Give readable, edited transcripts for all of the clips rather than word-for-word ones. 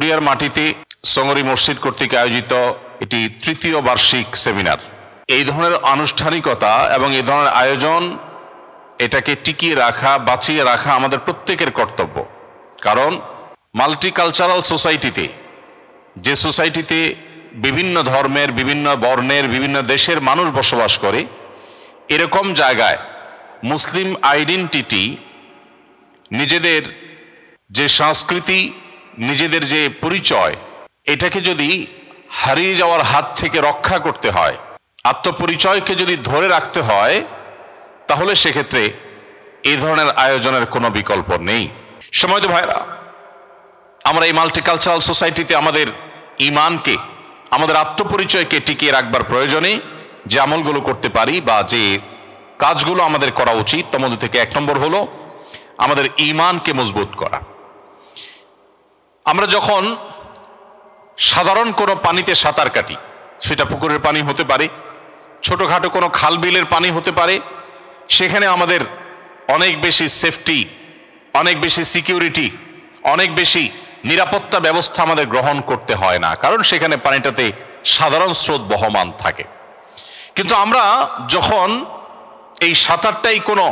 গড়িয়ার মাটিতে সঙ্গরি মসজিদ কর্তৃক আয়োজিত এটি তৃতীয় বার্ষিক সেমিনার। এই ধরনের আনুষ্ঠানিকতা এবং এই ধরনের আয়োজন, এটাকে টিকিয়ে রাখা, বাঁচিয়ে রাখা আমাদের প্রত্যেকের কর্তব্য। কারণ মাল্টিকালচারাল সোসাইটিতে, যে সোসাইটিতে বিভিন্ন ধর্মের, বিভিন্ন বর্ণের, বিভিন্ন দেশের মানুষ বসবাস করে, এরকম জায়গায় মুসলিম আইডেন্টিটি, নিজেদের যে সংস্কৃতি, নিজেদের যে পরিচয়, এটাকে যদি হারিয়ে যাওয়ার হাত থেকে রক্ষা করতে হয়, আত্মপরিচয়কে যদি ধরে রাখতে হয়, তাহলে সেক্ষেত্রে এই ধরনের আয়োজনের কোনো বিকল্প নেই। সময়ত ভাইরা, আমরা এই মাল্টিকালচারাল সোসাইটিতে আমাদের ঈমানকে, আমাদের আত্মপরিচয়কে টিকিয়ে রাখবার প্রয়োজনে যে আমলগুলো করতে পারি বা যে কাজগুলো আমাদের করা উচিত, তার মধ্যে থেকে 1 নম্বর হলো আমাদের ঈমানকে মজবুত করা। আমরা যখন সাধারণ কোনো পানিতে সাঁতার কাটি, সেটা পুকুরের পানি হতে পারে, ছোটখাটো কোনো খাল বিলের পানি হতে পারে, সেখানে আমাদের অনেক বেশি সেফটি, অনেক বেশি সিকিউরিটি, অনেক বেশি নিরাপত্তা ব্যবস্থা আমাদের গ্রহণ করতে হয় না, কারণ সেখানে পানিটাতে সাধারণ স্রোত বহমান থাকে। কিন্তু আমরা যখন এই সাঁতারটাই কোনো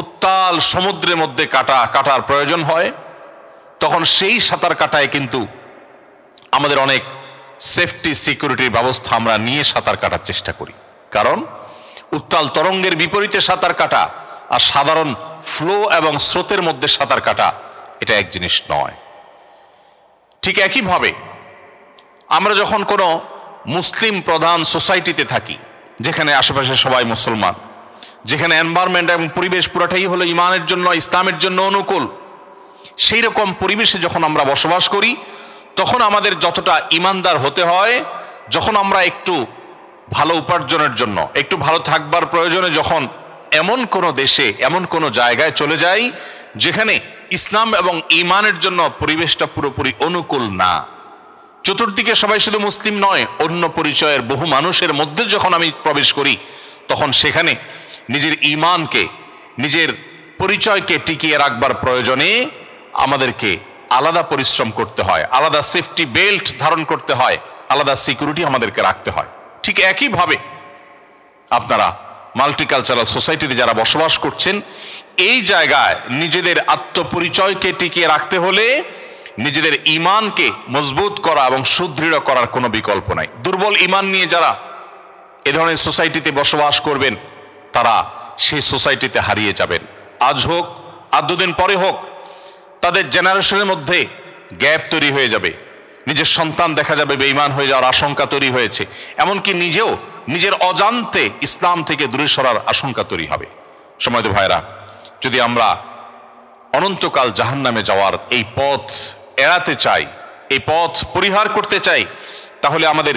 উত্তাল সমুদ্রের মধ্যে কাটার প্রয়োজন হয়, তখন সেই সাঁতার কাটায় কিন্তু আমাদের অনেক সেফটি সিকিউরিটির ব্যবস্থা আমরা নিয়ে সাঁতার কাটার চেষ্টা করি। কারণ উত্তাল তরঙ্গের বিপরীতে সাঁতার কাটা আর সাধারণ ফ্লো এবং স্রোতের মধ্যে সাঁতার কাটা এটা এক জিনিস নয়। ঠিক একইভাবে আমরা যখন কোনো মুসলিম প্রধান সোসাইটিতে থাকি, যেখানে আশেপাশে সবাই মুসলমান, যেখানে এনভায়রনমেন্ট এবং পরিবেশ পুরাটাই হলো ঈমানের জন্য, ইসলামের জন্য অনুকূল, সেই রকম পরিবেশে যখন আমরা বসবাস করি, তখন আমাদের যতটা ঈমানদার হতে হয়, যখন আমরা একটু ভালো উপার্জনের জন্য, একটু ভালো থাকবার প্রয়োজনে যখন এমন কোনো দেশে, এমন কোনো জায়গায় চলে যাই যেখানে ইসলাম এবং ঈমানের জন্য পরিবেশটা পুরোপুরি অনুকূল না, চতুর্দিকে সবাই শুধু মুসলিম নয়, অন্য পরিচয়ের বহু মানুষের মধ্যে যখন আমি প্রবেশ করি, তখন সেখানে নিজের ঈমানকে, নিজের পরিচয়কে টিকিয়ে রাখবার প্রয়োজনে আমাদেরকে আলাদা পরিশ্রম করতে হয়, আলাদা সেফটি বেল্ট ধারণ করতে হয়, আলাদা সিকিউরিটি আমাদেরকে রাখতে হয়। ঠিক একইভাবে আপনারা মাল্টিকালচারাল সোসাইটিতে যারা বসবাস করছেন, এই জায়গায় নিজেদের আত্মপরিচয়কে টিকিয়ে রাখতে হলে নিজেদের ঈমানকে মজবুত করা এবং সুদৃঢ় করার কোনো বিকল্প নাই। দুর্বল ঈমান নিয়ে যারা এ ধরনের সোসাইটিতে বসবাস করবেন, তারা সেই সোসাইটিতে হারিয়ে যাবেন। আজ হোক আর 2 দিন পরে হোক, তাদের জেনারেশনের মধ্যে গ্যাপ তৈরি হয়ে যাবে, নিজের সন্তান দেখা যাবে বেঈমান হয়ে যাওয়ার আশঙ্কা তৈরি হয়েছে, এমনকি নিজেও নিজের অজান্তে ইসলাম থেকে দূরে সরার আশঙ্কা তৈরি হবে। সময়ত ভাইরা, যদি আমরা অনন্তকাল জাহান্নামে যাওয়ার এই পথ এড়াতে চাই, এই পথ পরিহার করতে চাই, তাহলে আমাদের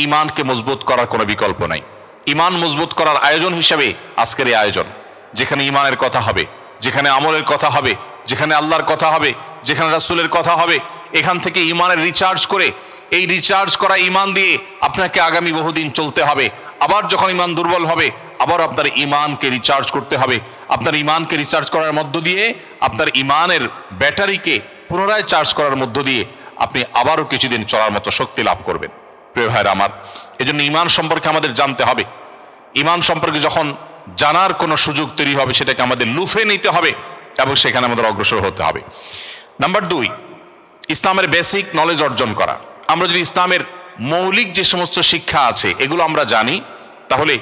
ঈমানকে মজবুত করার কোনো বিকল্প নাই। ঈমান মজবুত করার আয়োজন হিসেবে আজকের এই আয়োজন, যেখানে ঈমানের কথা হবে, যেখানে আমলের কথা হবে, যেখানে আল্লাহর কথা হবে, যেখানে রাসূলের কথা হবে, এখান থেকে ঈমানের রিচার্জ করে, এই রিচার্জ করা ঈমান দিয়ে আপনাকে আগামী বহুদিন চলতে হবে। আবার যখন ঈমান দুর্বল হবে, আবার আপনার ঈমানকে রিচার্জ করতে হবে। আপনার ঈমানকে রিচার্জ করার মধ্য দিয়ে, আপনার ঈমানের ব্যাটারিকে পুনরায় চার্জ করার মধ্য দিয়ে আপনি আবারও কিছুদিন চলার মতো শক্তি লাভ করবেন। প্রিয় ভাইরা আমার, এজন্য ঈমান সম্পর্কে আমাদের জানতে হবে। ঈমান সম্পর্কে যখন জানার কোনো সুযোগ তৈরি হবে, সেটাকে আমাদের লুফে নিতে হবে এবং সেখানে আমাদের অগ্রসর হতে হবে। নাম্বার 2, ইসলামের বেসিক নলেজ অর্জন করা। আমরা যদি ইসলামের মৌলিক যে সমস্ত শিক্ষা আছে এগুলো আমরা জানি, তাহলে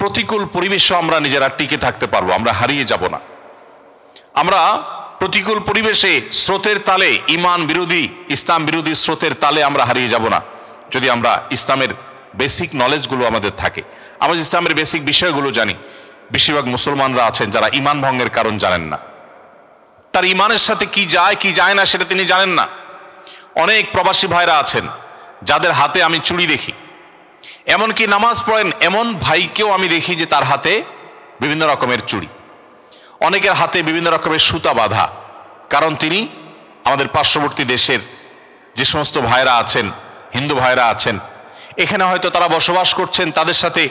প্রতিকূল পরিবেশও আমরা নিজেরা টিকে থাকতে পারবো, আমরা হারিয়ে যাব না। আমরা প্রতিকূল পরিবেশে স্রোতের তালে, ঈমান বিরোধী, ইসলাম বিরোধী স্রোতের তালে আমরা হারিয়ে যাব না, যদি আমরা ইসলামের বেসিক নলেজগুলো আমাদের থাকে। আমরা ইসলামের বেসিক বিষয়গুলো জানি। বেশিরভাগ মুসলমানরা আছেন যারা ঈমান ভঙ্গের কারণ জানেন না, তার ঈমানের সাথে কি যায় কি যায় না সেটা তিনি জানেন না। অনেক প্রবাসী ভাইরা আছেন যাদের হাতে আমি চুড়ি দেখি, এমনকি নামাজ পড়েন এমন ভাইকেও আমি দেখি যে তার হাতে বিভিন্ন রকমের চুড়ি, অনেকের হাতে বিভিন্ন রকমের সুতা বাঁধা। কারণ তিনি আমাদের পার্শ্ববর্তী দেশের যে সমস্ত ভাইরা আছেন, হিন্দু ভাইরা আছেন, এখানে হয়তো তারা বসবাস করছেন, তাদের সাথে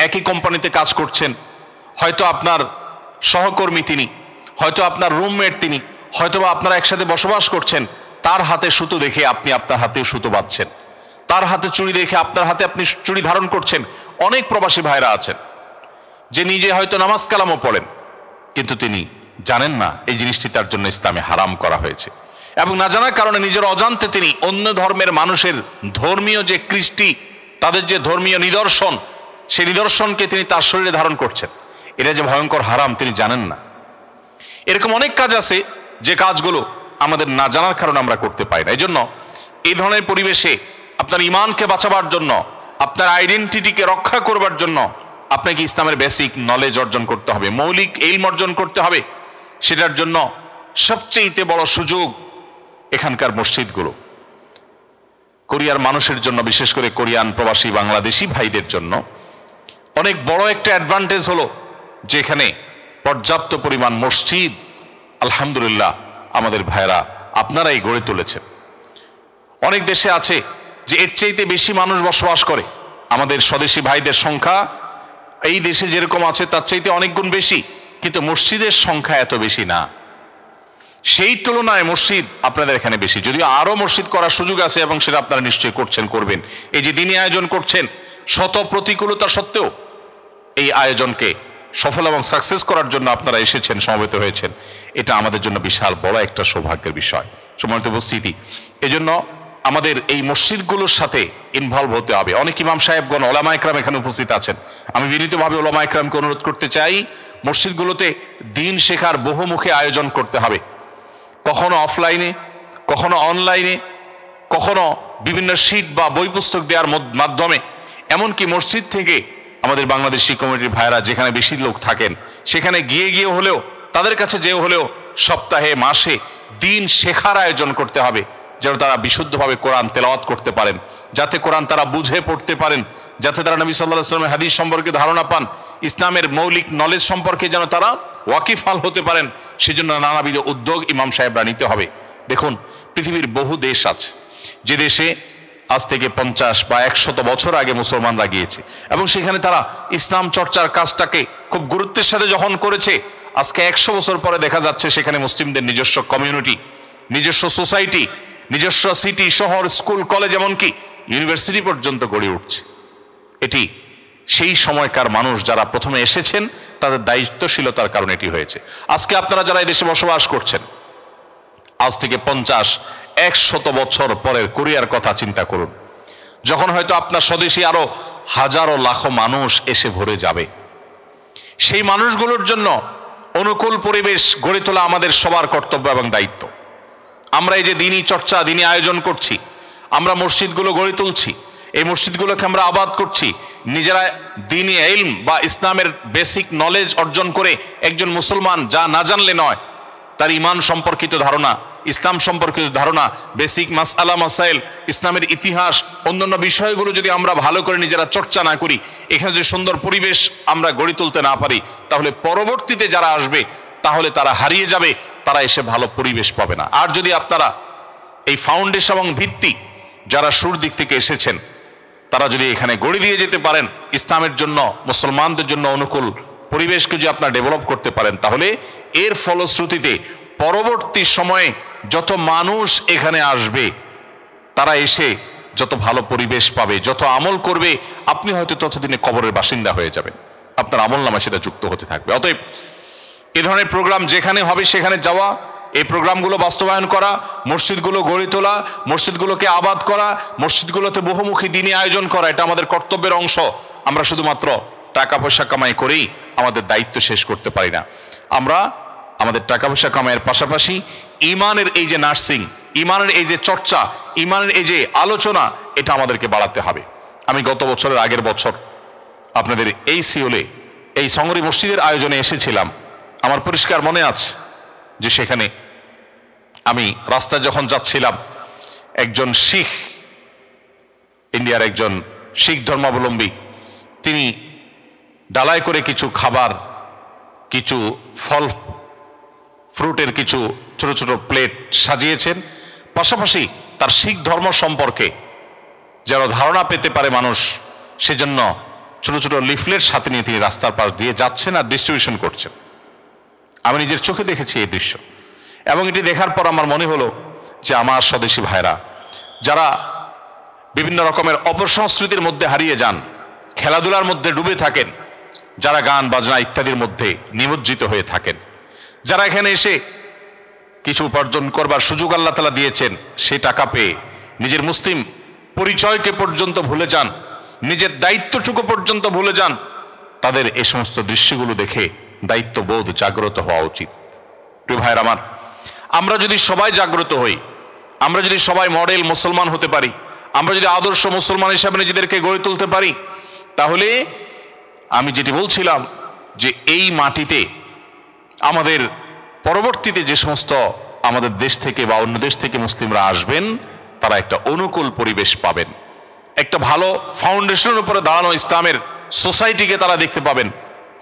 একই কোম্পানিতে কাজ করছেন, হয়তো আপনার সহকর্মী তিনি, হয়তো আপনার রুমমেট তিনি, হয়তো বা আপনারা একসাথে বসবাস করছেন, তার হাতে সুতো দেখে আপনি আপনার হাতেও সুতো বাঁধছেন, তার হাতে চুড়ি দেখে আপনার হাতে আপনি চুড়ি ধারণ করছেন। অনেক প্রবাসী ভাইরা আছেন যে নিজে হয়তো নামাজ কালামও পড়েন, কিন্তু তিনি জানেন না এই জিনিসটি তার জন্য ইসলামে হারাম করা হয়েছে, এবং না জানার কারণে নিজের অজান্তে তিনি অন্য ধর্মের মানুষের ধর্মীয় যে কৃষ্টি, তাদের যে ধর্মীয় নিদর্শন, সেই নিদর্শনকে তিনি তার শরীরে ধারণ করছেন। এটা যে ভয়ঙ্কর হারাম তিনি জানেন না। এরকম অনেক কাজ আছে যে কাজগুলো আমাদের না জানার কারণে আমরা করতে পারি না। এই জন্য এই ধরনের পরিবেশে আপনার ইমানকে বাঁচাবার জন্য, আপনার আইডেন্টিটিকে রক্ষা করবার জন্য আপনাকে ইসলামের বেসিক নলেজ অর্জন করতে হবে, মৌলিক ইলম অর্জন করতে হবে। সেটার জন্য সবচেয়ে বড় সুযোগ এখানকার মসজিদগুলো। কোরিয়ার মানুষের জন্য, বিশেষ করে কোরিয়ান প্রবাসী বাংলাদেশি ভাইদের জন্য অনেক বড় একটা অ্যাডভান্টেজ হলো যে এখানে পর্যাপ্ত পরিমাণ মসজিদ আলহামদুলিল্লাহ আমাদের ভাইরা আপনারাই গড়ে তুলেছেন। অনেক দেশে আছে যে এর চাইতে বেশি মানুষ বসবাস করে। আমাদের স্বদেশী ভাইদের সংখ্যা এই দেশে যেরকম আছে তার চাইতে অনেক গুণ বেশি, কিন্তু মসজিদের সংখ্যা এত বেশি না। সেই তুলনায় মসজিদ আপনাদের এখানে বেশি, যদিও আরো মসজিদ করার সুযোগ আছে এবং সেটা আপনারা নিশ্চয়ই করছেন, করবেন। এই যে দিনী আয়োজন করছেন, শত প্রতিকূলতা সত্ত্বেও এই আয়োজনকে সফল এবং সাকসেস করার জন্য আপনারা এসেছেন, সমবেত হয়েছেন, এটা আমাদের জন্য বিশাল বড় একটা সৌভাগ্যের বিষয়। সম্মানিত উপস্থিতি, এজন্য আমাদের এই মসজিদগুলোর সাথে ইনভলভ হতে হবে। অনেক ইমাম সাহেবগণ, ওলামা একরাম এখানে উপস্থিত আছেন। আমি বিনীতভাবে ওলামা একরামকে অনুরোধ করতে চাই, মসজিদগুলোতে দিন শেখার বহুমুখী আয়োজন করতে হবে। কখনো অফলাইনে, কখনো অনলাইনে, কখনো বিভিন্ন শীট বা বই পুস্তক দেওয়ার মাধ্যমে, এমনকি মসজিদ থেকে আমাদের বাংলাদেশি কমিউনিটির ভাইরা যেখানে বেশি লোক থাকেন সেখানে গিয়ে হলেও, তাদের কাছে যেও হলেও সপ্তাহে মাসে দিন শেখার আয়োজন করতে হবে, যেন তারা বিশুদ্ধভাবে কোরআন তেলাওয়াত করতে পারেন, যাতে কোরআন তারা বুঝে পড়তে পারেন, যাতে তারা নবী সাল্লাল্লাহু আলাইহি ওয়াসাল্লামের হাদিস সম্পর্কে ধারণা পান, ইসলামের মৌলিক নলেজ সম্পর্কে যেন তারা ওয়াকিফাল হতে পারেন। সেজন্য নানাবিধ উদ্যোগ ইমাম সাহেবরা নিতে হবে। দেখুন, পৃথিবীর বহু দেশ আছে যে দেশে আজ থেকে 50 বা 100 বছর আগে মুসলমানরা গিয়েছে, এবং সেখানে তারা ইসলাম চর্চার কাজটাকে খুব গুরুত্বের সাথে যখন করেছে, আজকে 100 বছর পরে দেখা যাচ্ছে সেখানে মুসলিমদের নিজস্ব কমিউনিটি, নিজস্ব সোসাইটি, নিজস্ব সিটি, শহর, স্কুল, কলেজ, এমনকি ইউনিভার্সিটি পর্যন্ত গড়ে উঠছে। এটি সেই সময়কার মানুষ যারা প্রথমে এসেছেন তাদের দায়িত্বশীলতার কারণে এটি হয়েছে। আজকে আপনারা যারা এই দেশে বসবাস করছেন, আজ থেকে 50-100 বছর পরের কোরিয়ার কথা চিন্তা করুন, যখন হয়তো আপনার স্বদেশী আরো হাজারো লাখো মানুষ এসে ভরে যাবে। সেই মানুষগুলোর জন্য অনুকূল পরিবেশ গড়ে তোলা আমাদের সবার কর্তব্য এবং দায়িত্ব। আমরা এই যে দিনী চর্চা, দিনী আয়োজন করছি, আমরা মসজিদগুলো গড়ে তুলছি, এই মসজিদগুলোকে আমরা আবাদ করছি, নিজেরা দিনী ইলম বা ইসলামের বেসিক নলেজ অর্জন করে একজন মুসলমান যা না জানলে নয়, তার ঈমান সম্পর্কিত ধারণা, ইসলাম সম্পর্কিত ধারণা, বেসিক মাসআলা মাসাইল, ইসলামের ইতিহাস, অন্যান্য বিষয়গুলো যদি আমরা ভালো করে নিজেরা চর্চা না করি, এখানে যদি সুন্দর পরিবেশ আমরা গড়ে তুলতে না পারি, তাহলে পরবর্তীতে যারা আসবে তাহলে তারা হারিয়ে যাবে, তারা এসে ভালো পরিবেশ পাবে না। আর যদি আপনারা এই ফাউন্ডেশন এবং ভিত্তি যারা শুরুর দিক থেকে এসেছেন তারা যদি এখানে গড়ে দিয়ে যেতে পারেন, ইসলামের জন্য, মুসলমানদের জন্য অনুকূল পরিবেশকে যদি আপনারা ডেভেলপ করতে পারেন, তাহলে এর ফলশ্রুতিতে পরবর্তী সময়ে যত মানুষ এখানে আসবে তারা এসে যত ভালো পরিবেশ পাবে, যত আমল করবে, আপনি হয়তো ততদিনে কবরের বাসিন্দা হয়ে যাবেন, আপনার আমল নামায় সেটা যুক্ত হতে থাকবে। অতএব এ ধরনের প্রোগ্রাম যেখানে হবে সেখানে যাওয়া, এই প্রোগ্রামগুলো বাস্তবায়ন করা, মসজিদগুলো গড়ে তোলা, মসজিদগুলোকে আবাদ করা, মসজিদগুলোতে বহুমুখী দিনী আয়োজন করা, এটা আমাদের কর্তব্যের অংশ। আমরা শুধুমাত্র টাকা পয়সা কামাই করেই আমাদের দায়িত্ব শেষ করতে পারি না। আমরা আমাদের টাকা পয়সা কামাইয়ের পাশাপাশি ইমানের এই যে নার্সিং, ইমানের এই যে চর্চা, ইমানের এই যে আলোচনা, এটা আমাদেরকে বাড়াতে হবে। আমি গত বছরের আগের বছর আপনাদের এই সিওলে এই সংগরি মসজিদের আয়োজনে এসেছিলাম। আমার পরিষ্কার মনে আছে যে সেখানে আমি রাস্তায় যখন যাচ্ছিলাম, একজন শিখ, ইন্ডিয়ার একজন শিখ ধর্মাবলম্বী, তিনি ডালায় করে কিছু খাবার, কিছু ফল ফ্রুটের কিছু ছোট ছোট প্লেট সাজিয়েছেন, পাশাপাশি তার শিখ ধর্ম সম্পর্কে যেন ধারণা পেতে পারে মানুষ, সেজন্য ছোট ছোট লিফলেট সাথে নিয়ে তিনি রাস্তার পাশ দিয়ে যাচ্ছেন আর ডিস্ট্রিবিউশন করছেন। আমি নিজের চোখে দেখেছি এই দৃশ্য, এবং এটি দেখার পর আমার মনে হলো যে আমার স্বদেশী ভাইরা যারা বিভিন্ন রকমের অপসংস্কৃতির মধ্যে হারিয়ে যান, খেলাধুলার মধ্যে ডুবে থাকেন, যারা গান বাজনা ইত্যাদির মধ্যে নিমজ্জিত হয়ে থাকেন, যারা এখানে এসে কিছু উপার্জন করবার সুযোগ আল্লাহ তাআলা দিয়েছেন, সেই টাকা পেয়ে নিজের মুসলিম পরিচয়কে পর্যন্ত ভুলে যান, নিজের দায়িত্বটুকু পর্যন্ত ভুলে যান, তাদের এই সমস্ত দৃশ্যগুলো দেখে দায়িত্ববোধ জাগ্রত হওয়া উচিত। প্রিয় ভাইয়ের আমার, আমরা যদি সবাই জাগ্রত হই, আমরা যদি সবাই মডেল মুসলমান হতে পারি, আমরা যদি আদর্শ মুসলমান হিসাবে নিজেদেরকে গড়ে তুলতে পারি, তাহলে আমি যেটি বলছিলাম যে এই মাটিতে আমাদের পরবর্তীতে যে সমস্ত আমাদের দেশ থেকে বা অন্য দেশ থেকে মুসলিমরা আসবেন, তারা একটা অনুকূল পরিবেশ পাবেন, একটা ভালো ফাউন্ডেশনের উপরে দাঁড়ানো ইসলামের সোসাইটিকে তারা দেখতে পাবেন,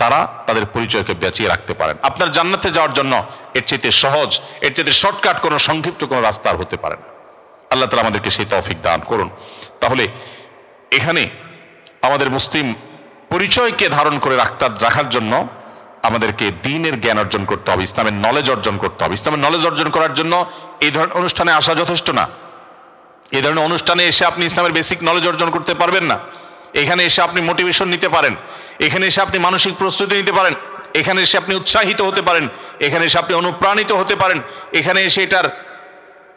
তারা তাদের পরিচয়কে বাঁচিয়ে রাখতে পারেন। আপনার জান্নাতে যাওয়ার জন্য এর চাইতে সহজ, এর চাইতে শর্টকাট কোনো সংক্ষিপ্ত কোনো রাস্তা আর হতে পারে না। আল্লাহ তাআলা আমাদেরকে সেই তৌফিক দান করুন। তাহলে এখানে আমাদের মুসলিম পরিচয়কে ধারণ করে রাখার জন্য আমাদেরকে দ্বীনের জ্ঞান অর্জন করতে হবে, ইসলামের নলেজ অর্জন করতে হবে। ইসলামের নলেজ অর্জন করার জন্য এই ধরনের অনুষ্ঠানে আসা যথেষ্ট না। এই ধরনের অনুষ্ঠানে এসে আপনি ইসলামের বেসিক নলেজ অর্জন করতে পারবেন না। এখানে এসে আপনি মোটিভেশন নিতে পারেন, এখানে এসে আপনি মানসিক প্রস্তুতি নিতে পারেন, এখানে এসে আপনি উৎসাহিত হতে পারেন, এখানে এসে আপনি অনুপ্রাণিত হতে পারেন, এখানে এসে এটার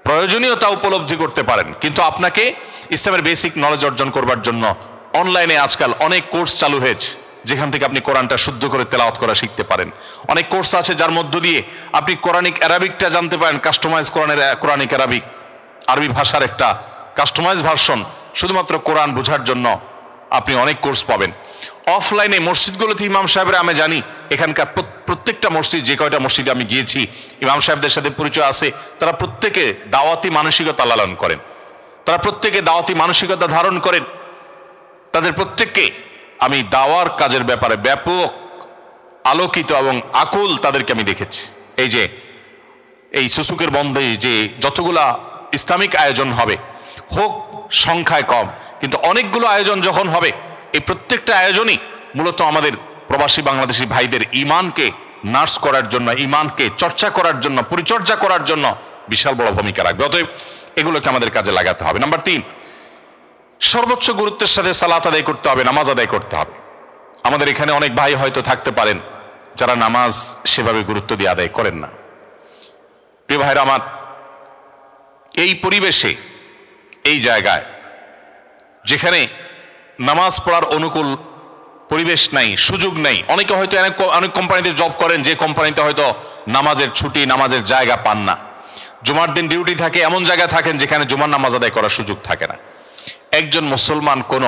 প্রয়োজনীয়তা উপলব্ধি করতে পারেন। কিন্তু আপনাকে ইসলামের বেসিক নলেজ অর্জন করবার জন্য অনলাইনে আজকাল অনেক কোর্স চালু হয়েছে, যেখান থেকে আপনি কোরআনটা শুদ্ধ করে তেলাওয়াত করা শিখতে পারেন। অনেক কোর্স আছে যার মধ্য দিয়ে আপনি কোরআনিক অ্যারাবিকটা জানতে পারেন, কাস্টমাইজ কোরআনিক অ্যারাবিক, আরবি ভাষার একটা কাস্টমাইজ ভার্সন শুধুমাত্র কোরআন বোঝার জন্য আপনি অনেক কোর্স পাবেন। অফলাইনে মসজিদগুলোতে ইমাম সাহেবরা, আমি জানি এখানকার প্রত্যেকটা মসজিদ, যে কয়টা মসজিদে আমি গিয়েছি, ইমাম সাহেবদের সাথে পরিচয় আছে, তারা প্রত্যেকে দাওয়াতি মানসিকতা লালন করেন, তারা প্রত্যেকে দাওয়াতি মানসিকতা ধারণ করেন। তাদের প্রত্যেককে আমি দাওয়ার কাজের ব্যাপারে ব্যাপক আলোকিত এবং আকুল তাদেরকে আমি দেখেছি। এই যে এই সুসুকের বন্ধে যে যতগুলা ইসলামিক আয়োজন হবে, হোক সংখ্যায় কম, কিন্তু অনেকগুলো আয়োজন যখন হবে, এই প্রত্যেকটা আয়োজনই মূলত আমাদের প্রবাসী বাংলাদেশি ভাইদের ঈমানকে নার্স করার জন্য, ঈমানকে চর্চা করার জন্য, পরিচর্যা করার জন্য বিশাল বড় ভূমিকা রাখবে। অতএব এগুলোকে আমাদের কাজে লাগাতে হবে। নাম্বার 3, সর্বোচ্চ গুরুত্বের সাথে সালাত আদায় করতে হবে, নামাজ আদায় করতে হবে। আমাদের এখানে অনেক ভাই হয়তো থাকতে পারেন যারা নামাজ সেভাবে গুরুত্ব দিয়ে আদায় করেন না। প্রিয় ভাইরা আমার, এই পরিবেশে, এই জায়গায় যেখানে নামাজ পড়ার অনুকূল পরিবেশ নাই, সুযোগ নাই, অনেকে হয়তো অনেক কোম্পানিতে জব করেন, যে কোম্পানিতে হয়তো নামাজের ছুটি, নামাজের জায়গা পান না, জুমার দিন ডিউটি থাকে, এমন জায়গায় থাকেন যেখানে জুমার নামাজ আদায় করার সুযোগ থাকে না। একজন মুসলমান কোনো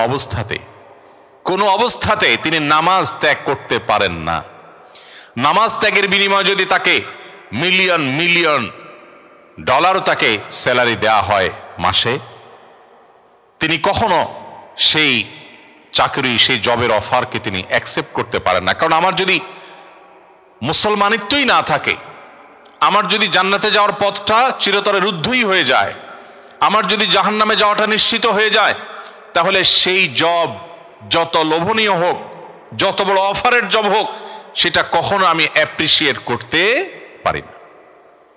অবস্থাতে তিনি নামাজ ত্যাগ করতে পারেন না। নামাজ ত্যাগের বিনিময়ে যদি তাকে মিলিয়ন মিলিয়ন ডলারও তাকে স্যালারি দেয়া হয় মাসে, তিনি কখনো সেই চাকরি, সেই জবের অফারকে তিনি অ্যাকসেপ্ট করতে পারেন না। কারণ আমার যদি মুসলমানিত্বই না থাকে, আমার যদি জান্নাতে যাওয়ার পথটা চিরতরে রুদ্ধই হয়ে যায়, আমার যদি জাহান্নামে যাওয়াটা নিশ্চিত হয়ে যায়, তাহলে সেই জব যত লোভনীয় হোক, যত বড় অফারের জব হোক, সেটা কখনো আমি অ্যাপ্রিসিয়েট করতে পারি না।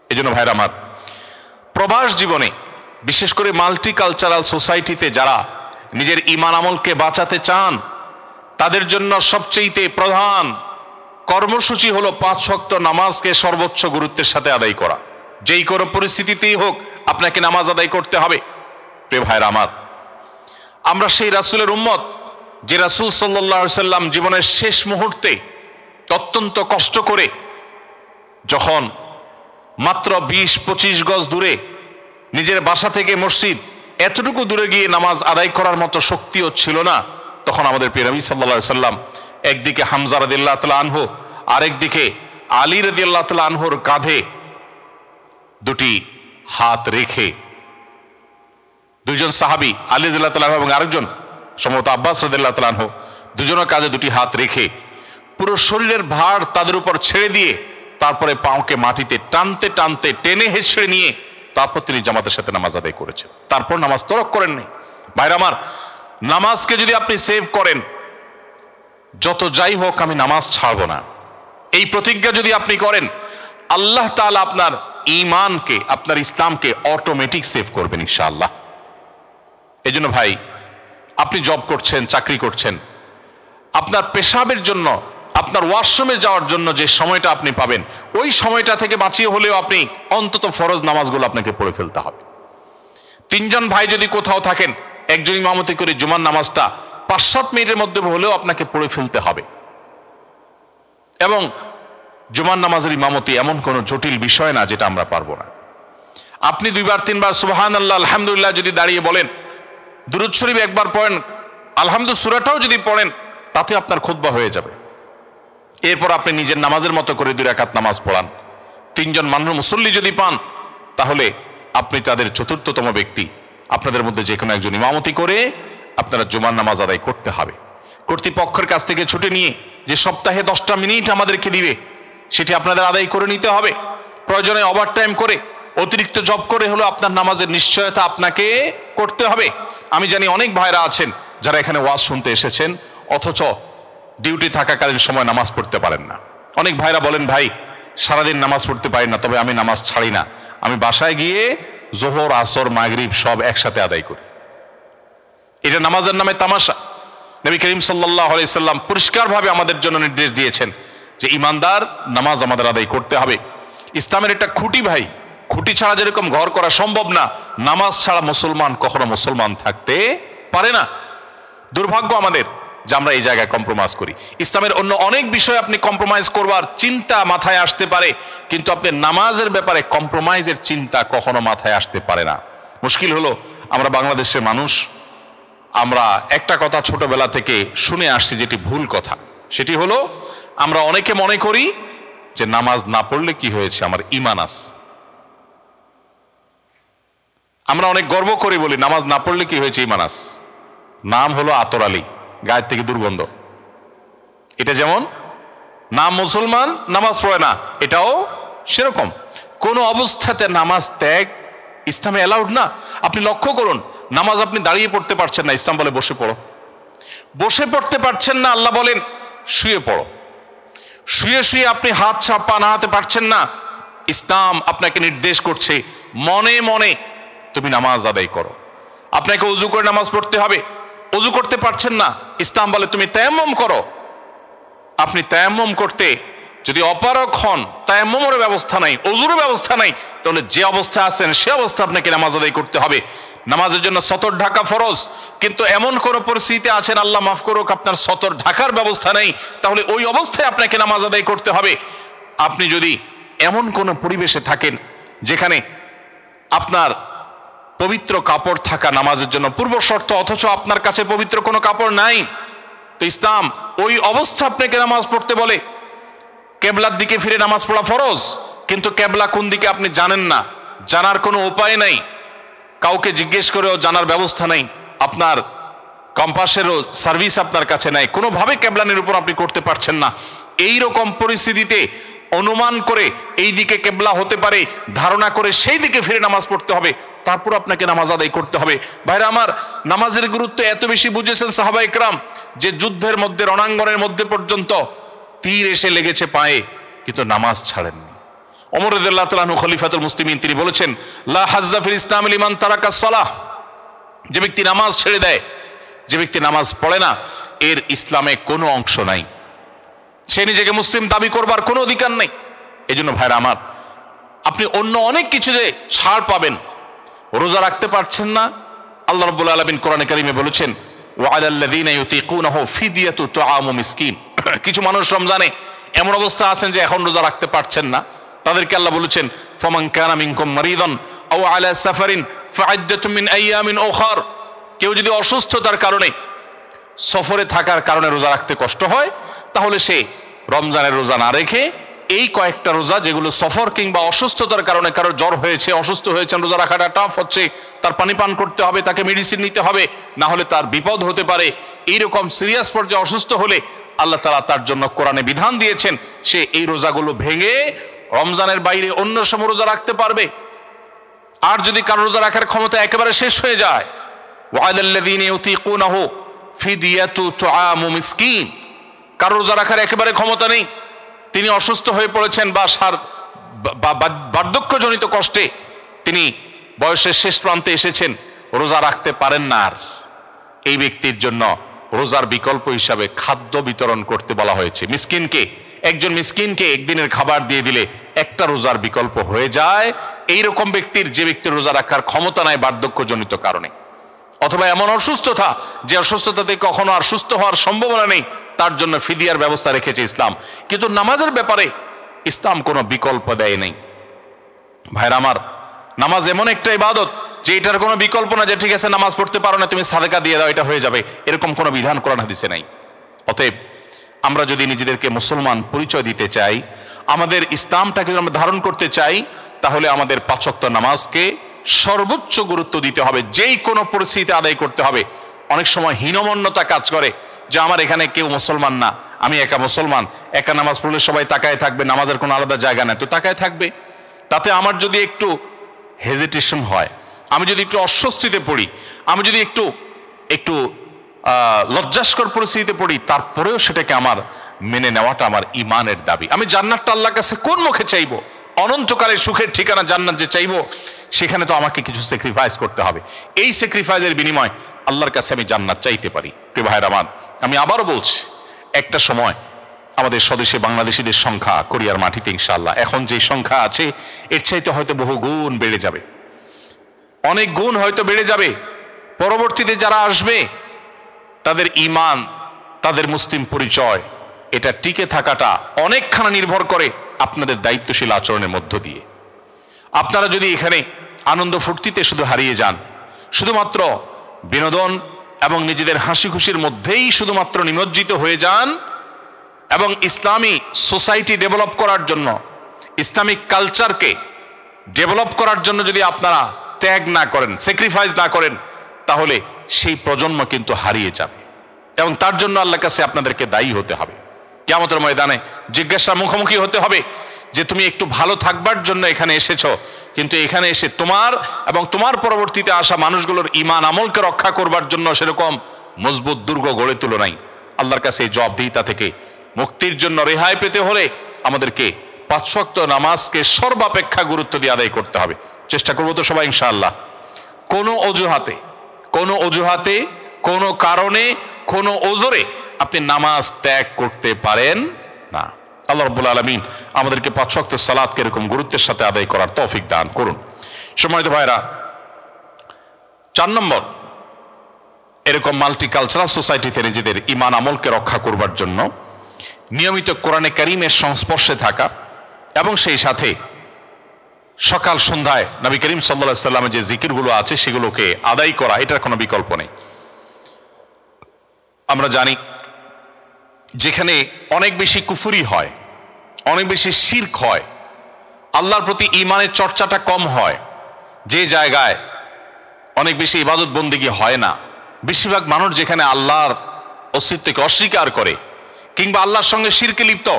এই জন্য ভাইরা আমার, প্রবাস জীবনে, বিশেষ করে মাল্টিকালচারাল সোসাইটিতে যারা নিজের ঈমান আমলকে বাঁচাতে চান, তাদের জন্য সবচেয়ে প্রধান কর্মসূচি হলো 5 ওয়াক্ত নামাজকে সর্বোচ্চ গুরুত্বের সাথে আদায় করা। যেই কোনো পরিস্থিতিতেই হোক আপনাকে নামাজ আদায় করতে হবে। প্রিয় ভাইরা আমার, আমরা সেই রাসূলের উম্মত, যে রাসূল সাল্লাল্লাহু আলাইহি সাল্লাম জীবনের শেষ মুহূর্তে অত্যন্ত কষ্ট করে, যখন মাত্র 20-25 গজ দূরে নিজের বাসা থেকে মসজিদ, এতটুকু দূরে গিয়ে নামাজ আদায় করার মতো শক্তিও ছিল না, তখন আমাদের প্রিয় নবী সাল্লাল্লাহু আলাইহি সাল্লাম একদিকে হামজা রাদিয়াল্লাহু তাআলা আনহু, আরেকদিকে আলী রাদিয়াল্লাহু তাআলা আনহুর কাঁধে দুটি হাত রেখে, দুইজন সাহাবী, আলী রাদিয়াল্লাহু তাআলা আনহু এবং আরেকজন সম্ভবত আব্বাস রাদিয়াল্লাহু তাআলা আনহু, দুজনের কাঁধে দুটি হাত রেখে পুরো শরীরের ভার তাদের উপর ছেড়ে দিয়ে, তারপরে পাওকে মাটিতে টানতে টানতে টেনে হেঁচড়ে নিয়ে তারপর তিনি জামাতের সাথে নামাজ আদায় করেছেন। তারপর নামাজ তরক করেননি। ভাইরা আমার, নামাজকে যদি আপনি সেভ করেন, যত যাই হোক আমি নামাজ ছাড়বো না, এই প্রতিজ্ঞা যদি আপনি করেন, আল্লাহ তাআলা আপনার ঈমানকে, আপনার ইসলামকে অটোমেটিক সেভ করবেন ইনশাআল্লাহ। এজন্য ভাই, আপনি জব করছেন, চাকরি করছেন, আপনার পেশাবের জন্য, আপনার ওয়াশরুমে যাওয়ার জন্য যে সময়টা আপনি পাবেন, ওই সময়টা থেকে বাঁচিয়ে হলেও আপনি অন্তত ফরজ নামাজগুলো আপনাকে পড়ে ফেলতে হবে। 3 জন ভাই যদি কোথাও থাকেন, একজন ইমামতি করে জুমার নামাজটা 5-7 মিনিটের মধ্যে হলেও আপনাকে পড়ে ফেলতে হবে। এবং জুমার নামাজের ইমামতি এমন কোনো জটিল বিষয় না যেটা আমরা পারবো না। আপনি 2-3 বার সুবহানাল্লাহ আলহামদুলিল্লাহ যদি দাঁড়িয়ে বলেন, দুরূদ শরীফ একবার পড়েন, আলহামদুলিল্লাহ সূরাটাও যদি পড়েন, তাতে আপনার খুতবা হয়ে যাবে। এরপর আপনি নিজের নামাজের মতো করে 2 রাকাত নামাজ পড়ান। 3 জন মানুষ মুসল্লি যদি পান, তাহলে আপনি তাদের 4র্থতম ব্যক্তি। আপনাদের মধ্যে যে কোনো একজন ইমামতি করে আপনারা জুমার নামাজ আদায় করতে হবে। কর্তৃপক্ষের কাছ থেকে ছুটে নিয়ে যে সপ্তাহে 10টা মিনিট আমাদেরকে দিবে, সেটি আপনাদের আদায় করে নিতে হবে। প্রয়োজনে ওভারটাইম করে, অতিরিক্ত জব করে হলো আপনার নামাজের নিশ্চয়তা আপনাকে করতে হবে। আমি জানি অনেক ভাইরা আছেন যারা এখানে ওয়াজ শুনতে এসেছেন, অথচ ডিউটি থাকাকালীন সময় নামাজ পড়তে পারেন না। অনেক ভাইরা বলেন, ভাই সারাদিন নামাজ পড়তে পারি না, তবে আমি নামাজ ছাড়ি না, আমি বাসায় গিয়ে জোহর, আসর, মাগরিব সব একসাথে আদায় করি। এটা নামাজের নামে তামাশা। নবী করিম সাল্লাল্লাহু আলাইহি সাল্লাম পরিষ্কারভাবে আমাদের জন্য নির্দেশ দিয়েছেন যে ইমানদার নামাজ আমাদের আদায় করতে হবে। ইসলামের একটা খুঁটি ভাই, খুঁটি ছাড়া যেরকম ঘর করা সম্ভব না, নামাজ ছাড়া মুসলমান কখনো মুসলমান থাকতে পারে না। দুর্ভাগ্য আমাদের যে আমরা এই জায়গায় কম্প্রোমাইজ করি। ইসলামের অন্য অনেক বিষয় আপনি কম্প্রোমাইজ করবার চিন্তা মাথায় আসতে পারে, কিন্তু আপনি নামাজের ব্যাপারে কম্প্রোমাইজের চিন্তা কখনো মাথায় আসতে পারে না। মুশকিল হলো আমরা বাংলাদেশের মানুষ, আমরা একটা কথা ছোটবেলা থেকে শুনে আসছি যেটি ভুল কথা, সেটি হলো আমরা অনেকে মনে করি যে নামাজ না পড়লে কি হয়েছে, আমার ঈমান আছে। আমরা অনেক গর্ব করে বলি নামাজ না পড়লে কি হয়েছে, ঈমান আছে। নাম হলো আতর আলী, গায়ের থেকে দুর্গন্ধ। এটা যেমন নাম মুসলমান, নামাজ পড়ে না, এটাও সেরকম। কোন অবস্থাতে নামাজ ত্যাগ ইসলামে অ্যালাউড না। আপনি লক্ষ্য করুন, নামাজ আপনি দাঁড়িয়ে পড়তে পারছেন না, ইসলাম বলে বসে পড়ো। বসে পড়তে পারছেন না, আল্লাহ বলেন শুয়ে পড়ো। শুয়ে শুয়ে আপনি হাত পা নাড়াতে পারছেন না, ইসলাম আপনাকে নির্দেশ করছে মনে মনে তুমি নামাজ আদায় করো। আপনাকে ওযু করে নামাজ পড়তে হবে, ওযু করতে পারছেন না, ইসলাম বলে তুমি তায়াম্মুম করো। আপনি তায়াম্মুম করতে যদি অপারগ হন, তায়াম্মুমের ব্যবস্থা নাই, ওযুর ব্যবস্থা নাই, তাহলে যে অবস্থা আছেন সে অবস্থা আপনাকে নামাজ আদায় করতে হবে। নামাজের জন্য সতর ঢাকা ফরজ, কিন্তু এমন কোন পরিস্থিতিতে আছেন, আল্লাহ মাফ করুক, আপনার সতর ঢাকার ব্যবস্থা নেই, তাহলে ওই অবস্থায় আপনাকে নামাজ আদায় করতে হবে। আপনি যদি এমন কোন পরিবেশে থাকেন যেখানে আপনার পবিত্র কাপড় থাকা নামাজের জন্য পূর্ব শর্ত, অথচ আপনার কাছে পবিত্র কোনো কাপড় নাই, তো ইসলাম ওই অবস্থা আপনাকে নামাজ পড়তে বলে। কেবলার দিকে ফিরে নামাজ পড়া ফরজ, কিন্তু কেবলা কোন দিকে আপনি জানেন না, জানার কোনো উপায় নাই, কাউকে জিজ্ঞেস করেও জানার ব্যবস্থা নাই, আপনার কম্পাসেরও সার্ভিস আপনার কাছে নাই, কোনোভাবে কেবলানের উপর আপনি করতে পারছেন না। এই রকম পরিস্থিতিতে অনুমান করে এই দিকে কেবলা হতে পারে ধারণা করে সেই দিকে ফিরে নামাজ পড়তে হবে, তারপর আপনাকে নামাজ আদায় করতে হবে। ভাইরা আমার, নামাজের গুরুত্ব এত বেশি বুঝেছেন সাহাবা ইকরাম যে যুদ্ধের মধ্যে, রণাঙ্গনের মধ্যে পর্যন্ত তীর এসে লেগেছে পায়ে, কিন্তু নামাজ ছাড়েননি। ওমর রাদিয়াল্লাহু তাআলা আনহু খলিফাতুল মুসলিমিন, তিনি বলেছেন লা হাজ্জা ফিল ইসলাম লিমান তারাকা সালাহ, যে ব্যক্তি নামাজ ছেড়ে দেয়, যে ব্যক্তি নামাজ পড়ে না, এর ইসলামে কোনো অংশ নাই, সে নিজেকে মুসলিম দাবি করবার কোনো অধিকার নেই। এজন্য ভাইরা আমার, আপনি অন্য অনেক কিছুতে ছাড় পাবেন, রোজা রাখতে পারছেন না, আল্লাহ রাব্বুল আলামিন কোরআনে কারিমে বলেছেন ওয়া আলাল্লাযীনা ইউতীকুনাহু ফিদিয়াতু তুআমু মিসকিন। কিছু মানুষ রমজানে এমন অবস্থা আছেন যে এখন রোজা রাখতে পারছেন না, তাদেরকে আল্লাহ বলেছেন ফামান কানা মিনকুম মারিদান আও আলা সাফারিন ফাইদ্দাতুম মিন আইয়ামিন উখার। কেউ যদি অসুস্থতার কারণে, সফরে থাকার কারণে রোজা রাখতে কষ্ট হয়, তাহলে সে রমজানের রোজা না রেখে এই কয়েকটা রোজা, যেগুলো সফর কিংবা অসুস্থতার কারণে, কারোর জ্বর হয়েছে, অসুস্থ হয়েছেন, রোজা রাখাটা টাফ হচ্ছে, তার পানি পান করতে হবে, তাকে মেডিসিন নিতে হবে, না হলে তার বিপদ হতে পারে, এইরকম সিরিয়াস পর্যায়ে অসুস্থ হলে আল্লাহ তাআলা তার জন্য কোরআনে বিধান দিয়েছেন, সে এই রোজাগুলো ভেঙে রমজানের বাইরে অন্য সময় রোজা রাখতে পারবে। আর যদি কারো রোজা রাখার ক্ষমতা একেবারে শেষ হয়ে যায়, ওয়া আলাল্লাযীনা ইউতীকুনাহু ফিদিয়াতু তুআমু মিসকিন, কারো রোজা রাখার একেবারে ক্ষমতা নেই, তিনি অসুস্থ হয়ে পড়েছেন বা বার্ধক্যজনিত কষ্টে তিনি বয়সের শেষ প্রান্তে এসেছেন, রোজা রাখতে পারেন না, আর এই ব্যক্তির জন্য রোজার বিকল্প হিসাবে খাদ্য বিতরণ করতে বলা হয়েছে। মিসকিনকে, একজন মিসকিনকে একদিনের খাবার দিয়ে দিলে একটা রোজার বিকল্প হয়ে যায়। এইরকম ব্যক্তির, যে ব্যক্তির রোজা রাখার ক্ষমতা নাই বার্ধক্যজনিত কারণে, অথবা এমন অসুস্থতা যে অসুস্থতাতে কখনো আর সুস্থ হওয়ার সম্ভাবনা নেই, তার জন্য ফিদিয়ার ব্যবস্থা রেখেছে ইসলাম। কিন্তু নামাজের ব্যাপারে ইসলাম কোনো বিকল্প দেয় নাই। ভাইরা আমার, নামাজ এমন একটা ইবাদত যে এটার কোনো বিকল্প না, যে ঠিক আছে নামাজ পড়তে পারো না, তুমি সাদেকা দিয়ে দাও, এটা হয়ে যাবে, এরকম কোনো বিধান কোরআন হাদিসে নাই। অতএব আমরা যদি নিজেদেরকে মুসলমান পরিচয় দিতে চাই, আমাদের ইসলামটাকে যদি আমরা ধারণ করতে চাই, তাহলে আমাদের 5 ওয়াক্ত নামাজকে সর্বোচ্চ গুরুত্ব দিতে হবে, যেই কোনো পরিস্থিতিতে আদায় করতে হবে। অনেক সময় হীনমন্যতা কাজ করে যে আমার এখানে কেউ মুসলমান না, আমি একা মুসলমান, একা নামাজ পড়লে সবাই তাকায় থাকবে, নামাজের কোনো আলাদা জায়গা নেই, তো তাকায় থাকবে। তাতে আমার যদি একটু হেজিটেশন হয়, আমি যদি একটু অস্বস্তিতে পড়ি, আমি যদি একটু লজ্জাস্কর পরিস্থিতিতে পড়ি, তারপরেও সেটাকে আমার মেনে নেওয়াটা আমার ইমানের দাবি। আমি জান্নাতটা আল্লাহর কাছে কোন মুখে চাইবো? অনন্তকালের সুখের ঠিকানা জান্নাত যে চাইবো, সেখানে তো আমাকে কিছু স্যাক্রিফাইস করতে হবে। এই স্যাক্রিফাইসের বিনিময় আল্লাহর কাছে আমি জান্নাত চাইতে পারি। প্রিয় ভাইরা আমার, আমি আবারও বলছি, একটা সময় আমাদের স্বদেশে বাংলাদেশিদের সংখ্যা কোরিয়ার মাটিতে ইনশাআল্লাহ এখন যে সংখ্যা আছে এর চাইতে হয়তো বহু গুণ বেড়ে যাবে, অনেক গুণ হয়তো বেড়ে যাবে। পরবর্তীতে যারা আসবে তাদের ঈমান, তাদের মুসলিম পরিচয়, এটা টিকে থাকাটা অনেকখানি নির্ভর করে আপনাদের দায়িত্বশীল আচরণের মধ্য দিয়ে। আপনারা যদি এখানে আনন্দ ফুর্তিতে শুধু হারিয়ে যান, শুধুমাত্র বিনোদন এবং নিজেদের হাসি খুশির মধ্যেই শুধুমাত্র নিমজ্জিত হয়ে যান, এবং ইসলামী সোসাইটি ডেভেলপ করার জন্য, ইসলামিক কালচারকে ডেভেলপ করার জন্য যদি আপনারা ত্যাগ না করেন, স্যাক্রিফাইস না করেন, তাহলে সেই প্রজন্ম কিন্তু হারিয়ে যাবে, এবং তার জন্য আল্লাহর কাছে আপনাদেরকে দায়ী হতে হবে। কিয়ামতের ময়দানে জিজ্ঞাসার মুখোমুখি হতে হবে যে তুমি একটু ভালো থাকবার জন্য এখানে এসেছো, কিন্তু এখানে এসে তোমার এবং তোমার পরবর্তীতে আসা মানুষগুলোর ঈমান আমলকে রক্ষা করবার জন্য সেরকম মজবুত দুর্গ গড়ে তুলো নাই। আল্লাহর কাছে এই জবাবদিহিতা থেকে মুক্তির জন্য রেহাই পেতে হলে আমাদেরকে 5 ওয়াক্ত নামাজকে সর্বাপেক্ষা গুরুত্ব দিয়ে আদায় করতে হবে। চেষ্টা করবো তো সবাই ইনশাআল্লাহ। কোনো অজুহাতে, কোনো কারণে, কোনো ওজরে আপনি নামাজ ত্যাগ করতে পারেন না। আল্লাহ রাব্বুল আলামিন আমাদেরকে 5 ওয়াক্ত সালাতকে এরকম গুরুত্বের সাথে আদায় করার তৌফিক দান করুন। সম্মানিত ভাইরা, 4 নম্বর, এরকম মাল্টিকালচারাল সোসাইটিতে নিজেদের ঈমান আমলকে রক্ষা করবার জন্য নিয়মিত কোরআনে কারীমের সংস্পর্শে থাকা, এবং সেই সাথে সকাল সন্ধ্যায় নবী করিম সাল্লাল্লাহু আলাইহি ওয়াসাল্লামের যে জিকিরগুলো আছে সেগুলোকে আদায় করা, এটার কোনো বিকল্প নেই। আমরা জানি যেখানে অনেক বেশি কুফরি হয়, অনেক বেশি শিরক হয়, আল্লাহর প্রতি ঈমানের চর্চাটা কম হয়, যে জায়গায় অনেক বেশি ইবাদত বন্দেগী হয় না, বেশিরভাগ মানুষ যেখানে আল্লাহর অস্তিত্বকে অস্বীকার করে কিংবা আল্লাহর সঙ্গে শিরকে লিপ্ত,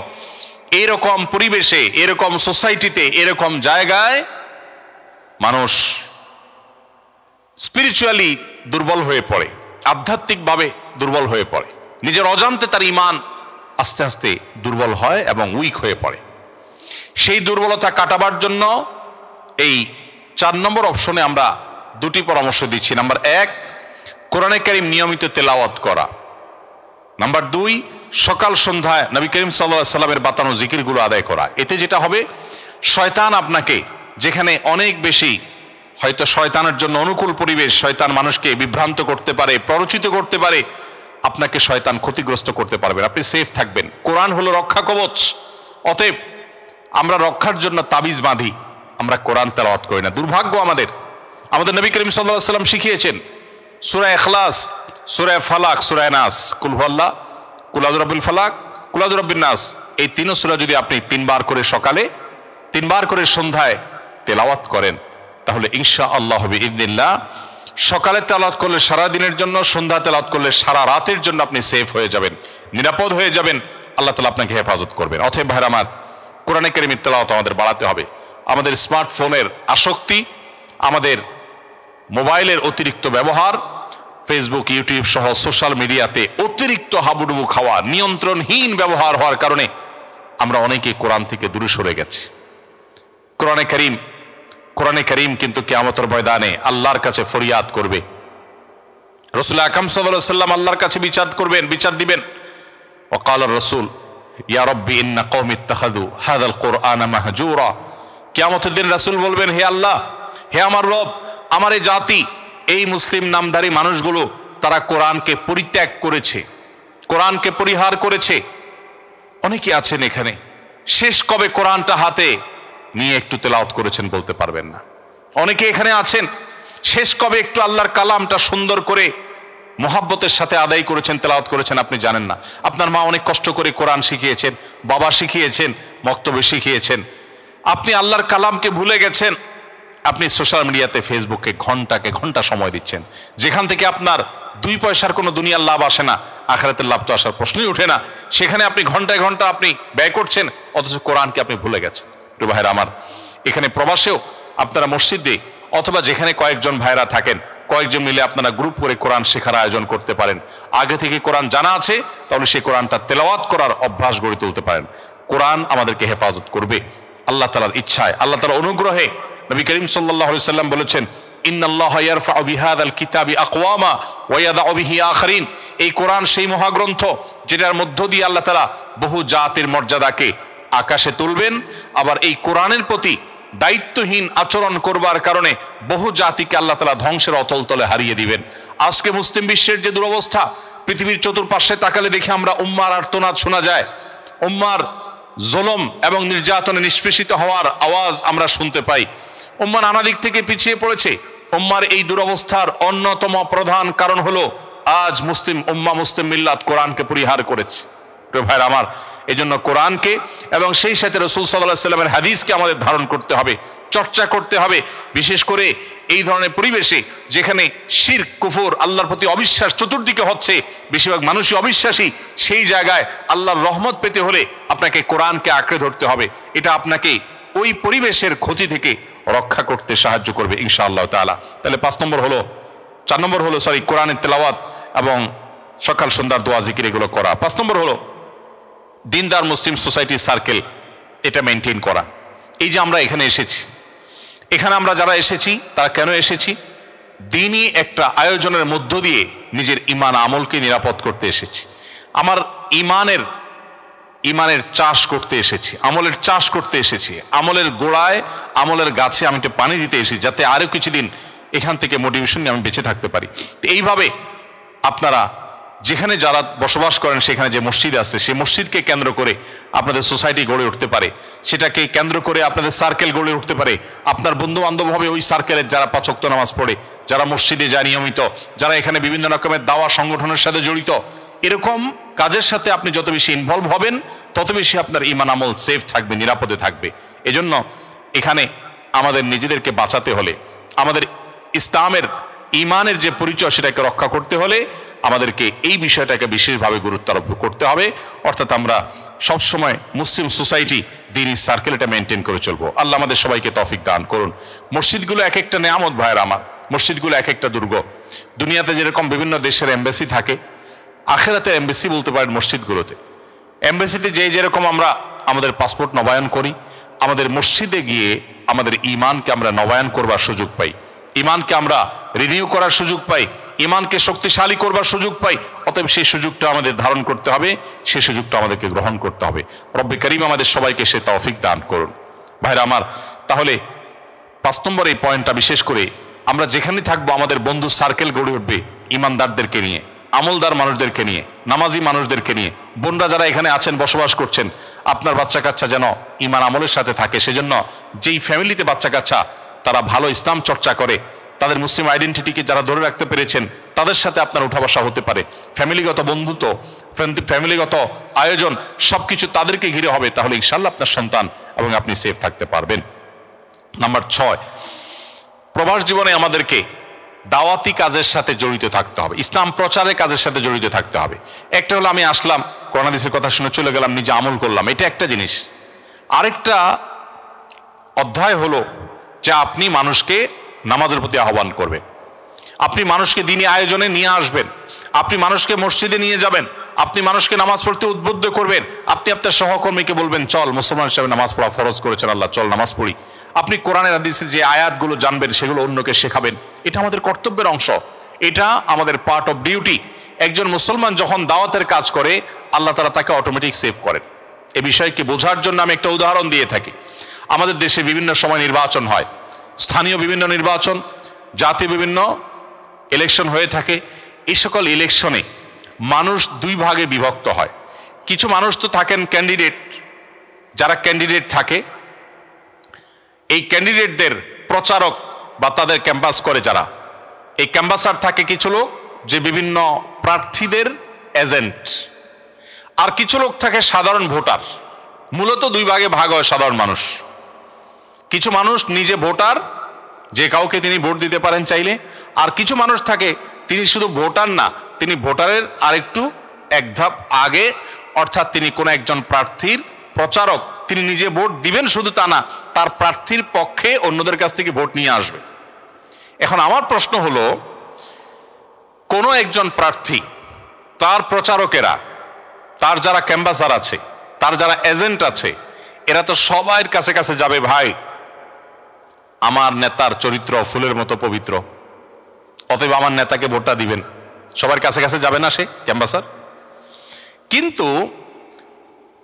এরকম পরিবেশে, এরকম সোসাইটিতে, এরকম জায়গায় মানুষ স্পিরিচুয়ালি দুর্বল হয়ে পড়ে, আধ্যাত্মিকভাবে দুর্বল হয়ে পড়ে, নিজের অজান্তে তার ঈমান আস্তে আস্তে দুর্বল হয় এবং উইক হয়ে পড়ে। সেই দুর্বলতা কাটাবার জন্য এই 4 নম্বর অপশনে আমরা 2টি পরামর্শ দিচ্ছি। নাম্বার 1, কোরআনে কারীম নিয়মিত তেলাওয়াত করা। নাম্বার 2, সকাল সন্ধ্যায় নবী করিম সাল্লাল্লাহু আলাইহি ওয়াসাল্লামের বাতানো জিকিরগুলো আদায় করা। এতে যেটা হবে, শয়তান আপনাকে, যেখানে অনেক বেশি হয়তো শয়তানের জন্য অনুকূল পরিবেশ, শয়তান মানুষকে বিভ্রান্ত করতে পারে, প্ররোচিত করতে পারে, আপনাকে শয়তান ক্ষতিগ্রস্ত করতে পারবেন, আপনি সেফ থাকবেন। কোরআন হলো রক্ষা কবচ। অতএব আমরা রক্ষার জন্য তাবিজ বাঁধি, আমরা কোরআন তেলাওয়াত করি না। দুর্ভাগ্য আমাদের নবী করিম সাল্লাল্লাহু আলাইহি ওয়াসাল্লাম শিখিয়েছেন সূরা ইখলাস, সূরা ফালাক, সূরা নাস, কুল হুয়াল্লাহ, কুল আউযু বিরাব্বিল ফালাক, কুল আউযু বিরাব্বিন নাস, এই 3 সূরা যদি আপনি 3 বার করে সকালে, 3 বার করে সন্ধ্যায় তেলাওয়াত করেন, তাহলে ইনশাআল্লাহ বিইذنিল্লাহ সকালে তেলাওয়াত করলে সারা দিনের জন্য, সন্ধ্যা তেলাওয়াত করলে সারা রাতের জন্য আপনি সেফ হয়ে যাবেন, নিরাপদ হয়ে যাবেন, আল্লাহ তাআলা আপনাকে হেফাজত করবেন। অতএব ভাইরা আমার, কোরআনে কারীমের তেলাওয়াত আমাদের বাড়াতে হবে। আমাদের স্মার্টফোনের আসক্তি, আমাদের মোবাইলের অতিরিক্ত ব্যবহার, ফেসবুক, ইউটিউব সহ সোশ্যাল মিডিয়াতে অতিরিক্ত হাবুডুবু খাওয়া, নিয়ন্ত্রণহীন ব্যবহার হওয়ার কারণে আমরা অনেকে কোরআন থেকে দূরে সরে গেছি। কোরআনে কারীম কিন্তু কিয়ামতের ময়দানে আল্লাহর কাছে ফরিয়াদ করবে। রাসূল আকরাম সাল্লাল্লাহু আলাইহি ওয়াসাল্লাম আল্লাহর কাছে বিচার দিবেন। ওয়াকাল রাসূল ইয়া রাব্বি ইন্না কওমি ইত্তাখাযু হাযাল কুরআনা মাহজুরা। কিয়ামতের দিন রাসূল বলবেন, হে আল্লাহ, হে আমার রব, আমার এই জাতি, এই মুসলিম নামধারী মানুষগুলো তারা কোরআনকে পরিত্যাগ করেছে, কোরআনকে পরিহার করেছে। অনেকে আছেন এখানে শেষ কবে কোরআনটা হাতে নিয়ে একটু তেলাওয়াত করেছেন বলতে পারবেন না। অনেকে এখানে আছেন শেষ কবে একটু আল্লাহর কালামটা সুন্দর করে মোহাব্বতের সাথে আদায় করেছেন, তেলাওয়াত করেছেন আপনি জানেন না। আপনার মা অনেক কষ্ট করে কোরআন শিখিয়েছেন, বাবা শিখিয়েছেন, মক্তবে শিখিয়েছেন, আপনি আল্লাহর কালামকে ভুলে গেছেন। আপনি সোশ্যাল মিডিয়াতে ফেসবুকে ঘন্টা সময় দিচ্ছেন, যেখান থেকে আপনার 2 পয়সার কোনো দুনিয়ার লাভ আসে না, আখিরাতের লাভ তো আসার প্রশ্নই ওঠে না। সেখানে আপনি ঘন্টায় ঘন্টা আপনি ব্যয় করছেন, অথচ কোরআনকে আপনি ভুলে গেছেন। প্রিয় ভাইরা আমার, এখানে প্রবাসেও আপনারা মসজিদে অথবা যেখানে কয়েকজন ভাইরা থাকেন, কয়েকজন মিলে আপনারা গ্রুপ করে কোরআন শেখার আয়োজন করতে পারেন। আগে থেকে কোরআন জানা আছে, তাহলে সেই কোরআনটা তেলাওয়াত করার অভ্যাস গড়ে তুলতে পারেন। কোরআন আমাদেরকে হেফাজত করবে আল্লাহ তাআলার ইচ্ছায়, আল্লাহ তাআলার অনুগ্রহে। নবী করিম সাল্লাল্লাহু আলাইহি সাল্লাম বলেছেন, ইন্নাল্লাহা ইয়ারফাউ বিহাযাল কিতাবি আকওয়ামা ওয়া ইয়াদাউ বিহি আখারিন। এই কোরআন সেই মহাগ্রন্থ যেটার মধ্য দিয়ে আল্লাহ তাআলা বহু জাতির মর্যাদাকে আকাশে তুলবেন, আবার এই কোরআনের প্রতি দায়িত্বহীন আচরণ করবার কারণে বহু জাতিকে আল্লাহ তাআলা ধ্বংসের অতল তলে হারিয়ে দিবেন। আজকে মুসলিম বিশ্বের যে দুরবস্থা, পৃথিবীর চতুর্পাশে তাকালে দেখে আমরা উম্মার আর্তনাদ শোনা যায়, উম্মার জুলুম এবং নির্যাতনে নিষ্পেষিত হওয়ার আওয়াজ আমরা শুনতে পাই। উম্মা নানা দিক থেকে পিছিয়ে পড়েছে। উম্মার এই দুরবস্থার অন্যতম প্রধান কারণ হলো আজ মুসলিম মিল্লাত কোরআনকে পরিহার করেছে। প্রিয় ভাইরা আমার, এজন্য কোরআনকে এবং সেই সাথে রাসূল সাল্লাল্লাহু আলাইহি ওয়াসাল্লামের হাদিসকে আমাদের ধারণ করতে হবে, চর্চা করতে হবে। বিশেষ করে এই ধরনের পরিবেশে যেখানে শিরক, কুফর, আল্লাহর প্রতি অবিশ্বাস চতুর্দিকে হচ্ছে, বেশিরভাগ মানুষই অবিশ্বাসী, সেই জায়গায় আল্লাহর রহমত পেতে হলে আপনাকে কোরআনকে আঁকড়ে ধরতে হবে। এটা আপনাকে ওই পরিবেশের ক্ষতি থেকে রক্ষা করতে সাহায্য করবে ইনশাআল্লাহ তাআলা। তাহলে 4 নম্বর হলো কোরআনের তেলাওয়াত এবং সকাল সন্ধ্যার দোয়া জিকির এগুলো করা। 5 নম্বর হলো দিনদার মুসলিম সোসাইটি সার্কেল, এটা মেনটেন করা। এই যে আমরা এখানে এসেছি, এখানে আমরা যারা এসেছি তারা কেন এসেছি? দিনই একটা আয়োজনের মধ্য দিয়ে নিজের ঈমান আমলকে নিরাপদ করতে এসেছি। আমার ঈমানের চাষ করতে এসেছি, আমলের চাষ করতে এসেছি। আমলের গোড়ায়, আমলের গাছে আমি একটু পানি দিতে এসেছি, যাতে আরো কিছুদিন এখান থেকে মোটিভেশন নিয়ে আমি বেঁচে থাকতে পারি। তো এইভাবে আপনারা যেখানে যারা বসবাস করেন, সেখানে যে মসজিদ আছে, সেই মসজিদকে কেন্দ্র করে আপনাদের সোসাইটি গড়ে উঠতে পারে, সেটাকে কেন্দ্র করে আপনাদের সার্কেল গড়ে উঠতে পারে। আপনার বন্ধু বান্ধব হবে ওই সার্কেলের যারা 5 ওয়াক্ত নামাজ পড়ে, যারা মসজিদে যায় নিয়মিত, যারা এখানে বিভিন্ন রকমের দাওয়া সংগঠনের সাথে জড়িত। এরকম কাজের সাথে আপনি যত বেশি ইনভলভ হবেন, তত বেশি আপনার ঈমান আমল সেফ থাকবে, নিরাপদে থাকবে। এজন্য এখানে আমাদের নিজেদেরকে বাঁচাতে হলে, আমাদের ইসলামের ঈমানের যে পরিচয় সেটাকে রক্ষা করতে হলে আমাদেরকে এই বিষয়টাকে বিশেষভাবে গুরুত্ব আরোপ করতে হবে। অর্থাৎ আমরা সবসময় মুসলিম সোসাইটি, দ্বীনি সার্কেল এটা মেনটেন করে চলবো। আল্লাহ আমাদের সবাইকে তৌফিক দান করুন। মসজিদগুলো এক একটা নেয়ামত ভাইয়ের আমার, মসজিদগুলো এক একটা দুর্গ। দুনিয়াতে যেরকম বিভিন্ন দেশের এমবাসি থাকে, আখিরাতের এমবাসি বলতে পারেন মসজিদগুলোতে। এমবাসিতে যেরকম আমরা আমাদের পাসপোর্ট নবায়ন করি, আমাদের মসজিদে গিয়ে আমাদের ঈমানকে আমরা নবায়ন করবার সুযোগ পাই, ঈমানকে আমরা রিনিউ করার সুযোগ পাই, ঈমানকে শক্তিশালী করবার সুযোগ পাই। অতএব সেই সুযোগটা আমাদের ধারণ করতে হবে, সেই সুযোগটা আমাদেরকে গ্রহণ করতে হবে। রব্বে কারীম আমাদের সবাইকে সে তৌফিক দান করুন। ভাইরা আমার, তাহলে 5 নম্বর এই পয়েন্টটা বিশেষ করে আমরা যেখানে থাকবো আমাদের বন্ধু সার্কেল গড়ে উঠবে ঈমানদারদেরকে নিয়ে, আমলদার মানুষদেরকে নিয়ে, নামাজি মানুষদেরকে নিয়ে। বোনরা যারা এখানে আছেন, বসবাস করছেন, আপনার বাচ্চা কাচ্চা যেন ঈমান আমলের সাথে থাকে। সেজন্য যেই ফ্যামিলিতে বাচ্চা কাচ্চা তারা ভালো ইসলাম চর্চা করে, তাদের মুসলিম আইডেন্টিটিকে যারা ধরে রাখতে পেরেছেন, তাদের সাথে আপনার উঠা বসা হতে পারে। ফ্যামিলিগত বন্ধুত্ব, ফ্যামিলিগত আয়োজন সবকিছু তাদেরকে ঘিরে হবে, তাহলে ইনশাআল্লাহ আপনার সন্তান এবং আপনি সেফ থাকতে পারবেন। নাম্বার 6, প্রবাস জীবনে আমাদেরকে দাওয়াতি কাজের সাথে জড়িত থাকতে হবে, ইসলাম প্রচারের কাজের সাথে জড়িত থাকতে হবে। একটা হলো আমি আসলাম, কোরআন হাদিসের কথা শুনে চলে গেলাম, নিজে আমল করলাম, এটা একটা জিনিস। আরেকটা অধ্যায় হলো যে আপনি মানুষকে নামাজের প্রতি আহ্বান করবেন, আপনি মানুষকে দ্বীনি আয়োজনে নিয়ে আসবেন, আপনি মানুষকে মসজিদে নিয়ে যাবেন, আপনি মানুষকে নামাজ পড়তে উদ্বুদ্ধ করবেন। আপনি আপনার সহকর্মীকে বলবেন, চল, মুসলমান হিসেবে নামাজ পড়া ফরজ করেছেন আল্লাহ, চল নামাজ পড়ি। আপনি কোরআনের হাদিসের যে আয়াতগুলো জানবেন সেগুলো অন্যকে শেখাবেন, এটা আমাদের কর্তব্যের অংশ, এটা আমাদের পার্ট অফ ডিউটি। একজন মুসলমান যখন দাওয়াতের কাজ করে আল্লাহ তাআলা তাকে অটোমেটিক সেভ করেন। এ বিষয়কে বোঝার জন্য আমি একটা উদাহরণ দিয়ে থাকি। আমাদের দেশে বিভিন্ন সময় নির্বাচন হয়, স্থানীয় বিভিন্ন নির্বাচন, জাতীয় বিভিন্ন ইলেকশন হয়ে থাকে। এই সকল ইলেকশনে মানুষ দুই ভাগে বিভক্ত হয়। কিছু মানুষ তো থাকেন ক্যান্ডিডেট, যারা ক্যান্ডিডেট থাকে এই ক্যান্ডিডেটদের প্রচারক বা তাদের ক্যাম্পাস করে যারা, এই ক্যাম্পাসার থাকে কিছু লোক যে বিভিন্ন প্রার্থীদের এজেন্ট, আর কিছু লোক থাকে সাধারণ ভোটার। মূলত দুই ভাগে ভাগ হয় সাধারণ মানুষ। কিছু মানুষ নিজে ভোটার, যে কাউকে তিনি ভোট দিতে পারেন চাইলে, আর কিছু মানুষ থাকে তিনি শুধু ভোটার না, তিনি ভোটারের আরেকটু এক ধাপ আগে, অর্থাৎ তিনি কোনো একজন প্রার্থীর প্রচারক। তিনি নিজে ভোট দিবেন শুধু তা না, তার প্রার্থীর পক্ষে অন্যদের কাছ থেকে ভোট নিয়ে আসবে। এখন আমার প্রশ্ন হলো, কোনো একজন প্রার্থী, তার প্রচারকেরা, তার যারা ক্যাম্পাসার আছে, তার যারা এজেন্ট আছে, এরা তো সবার কাছে কাছে যাবে, ভাই আমার নেতার চরিত্র ফুলের মতো পবিত্র, অতএব আমার নেতাকে ভোটটা দিবেন, সবার কাছে কাছে যাবে না সে ক্যাম্পাসার? কিন্তু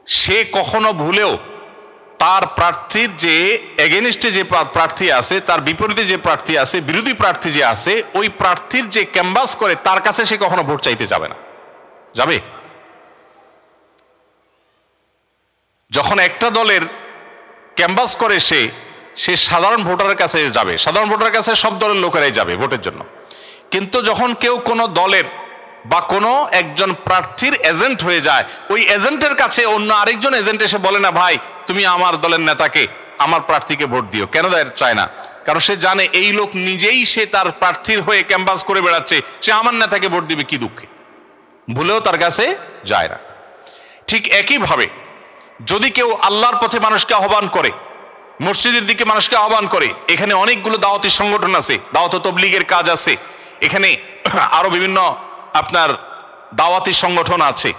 সে কখনো ভুলেও তার প্রার্থীর যে এগেনিস্টে যে প্রার্থী আছে, তার বিপরীতে যে প্রার্থী আছে, বিরোধী প্রার্থী যে আছে, ওই প্রার্থীর যে ক্যাম্পাস করে তার কাছে সে কখনো ভোট চাইতে যাবে না। যাবে? যখন একটা দলের ক্যাম্পাস করে সে সাধারণ ভোটারের কাছে যাবে, সাধারণ ভোটারের কাছে সব দলের লোকেরাই যাবে ভোটের জন্য। কিন্তু যখন কেউ কোনো দলের বা কোনো একজন প্রার্থীর এজেন্ট হয়ে যায়, ওই এজেন্টের কাছে অন্য আরেকজন এজেন্ট এসে বলে না, ভাই তুমি আমার দলের নেতাকে, আমার প্রার্থীকে ভোট দিও। কেন চায় না? কারণ সে জানে এই লোক নিজেই সে তার প্রার্থীর হয়ে ক্যাম্পাস করে বেড়াচ্ছে, সে আমার নেতাকে ভোট দিবে কি দুঃখে, ভুলেও তার কাছে যায় না। ঠিক একইভাবে যদি কেউ আল্লাহর পথে মানুষকে আহ্বান করে, মসজিদের দিকে মানুষকে আহ্বান করে, এখানে অনেকগুলো দাওয়াতি সংগঠন আছে, দাওয়াত তাবলীগের কাজ আছে, এখানে আরো বিভিন্ন আপনার দাওয়াতি সংগঠন আছে।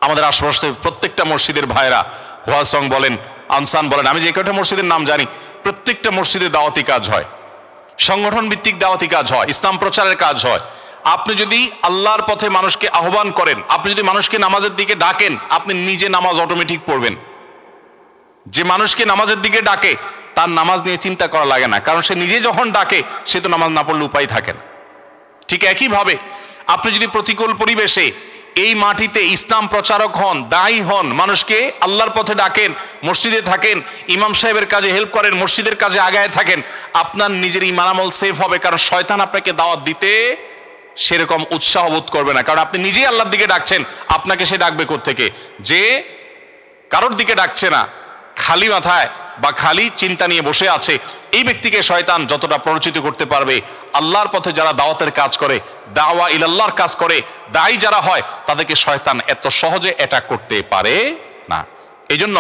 আমাদের আশেপাশে প্রত্যেকটা মসজিদের ভাইরা, ওয়াসং বলেন, আনসান বলেন, আমি যে কয়টা মসজিদের নাম জানি, প্রত্যেকটা মসজিদে দাওয়াতি কাজ হয়, সংগঠন ভিত্তিক দাওয়াতি কাজ হয়, ইসলাম প্রচারের কাজ হয়। আপনি যদি আল্লাহর পথে মানুষকে আহ্বান করেন, আপনি যদি মানুষকে নামাজের দিকে ডাকেন, আপনি নিজে নামাজ অটোমেটিক পড়বেন। যে মানুষকে নামাজের দিকে ডাকে তার নামাজ নিয়ে চিন্তা করা লাগে না, কারণ সে নিজে যখন ডাকে সে তো নামাজ না পড়লে উপায় থাকে না। ঠিক একইভাবে আপনি যদি প্রতিকূল পরিবেশে এই মাটিতে ইসলাম প্রচারক হন, দায়ী হন, মানুষকে আল্লাহর পথে ডাকেন, মসজিদে থাকেন, ইমাম সাহেবের কাজে হেল্প করেন, মসজিদের কাজে আগায় থাকেন, আপনার নিজের ঈমান আমল সেফ হবে। কারণ শয়তান আপনাকে দাওয়াত দিতে সেরকম উৎসাহ বোধ করবে না, কারণ আপনি নিজেই আল্লাহর দিকে ডাকছেন। আপনাকে সে ডাকবে কোত্থেকে? যে কারোর দিকে ডাকছে না, খালি মাথায় বা খালি চিন্তা নিয়ে বসে আছে, এই ব্যক্তিকে শয়তান যতটা প্ররোচিত করতে পারবে, আল্লাহর পথে যারা দাওয়াতের কাজ করে, দাওয়া ইলাল্লাহর কাজ করে, দায়ী যারা হয়, তাদেরকে শয়তান এত সহজে অ্যাটাক করতে পারে না। এই জন্য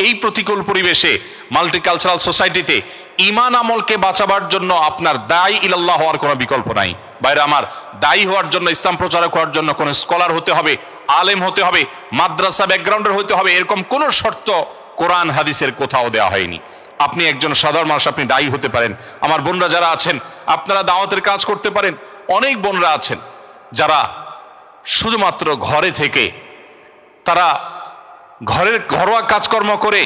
এই প্রতিকূল পরিবেশে, মাল্টিকালচারাল সোসাইটিতে ঈমান আমলকে বাঁচাবার জন্য আপনার দায়ী ইলাল্লাহ হওয়ার কোনো বিকল্প নাই। বাইরে আমার, দায়ী হওয়ার জন্য, ইসলাম প্রচারক হওয়ার জন্য কোনো স্কলার হতে হবে, আলেম হতে হবে, মাদ্রাসা ব্যাকগ্রাউন্ডের হতে হবে, এরকম কোনো শর্ত কোরআন হাদিসের কোথাও দেওয়া হয়নি। আপনি একজন সাধারণ মানুষ, আপনি দায়ী হতে পারেন। আমার বোনরা যারা আছেন, আপনারা দাওয়াতের কাজ করতে পারেন। অনেক বোনরা আছেন যারা শুধুমাত্র ঘরে থেকে, তারা ঘরের ঘরোয়া কাজকর্ম করে,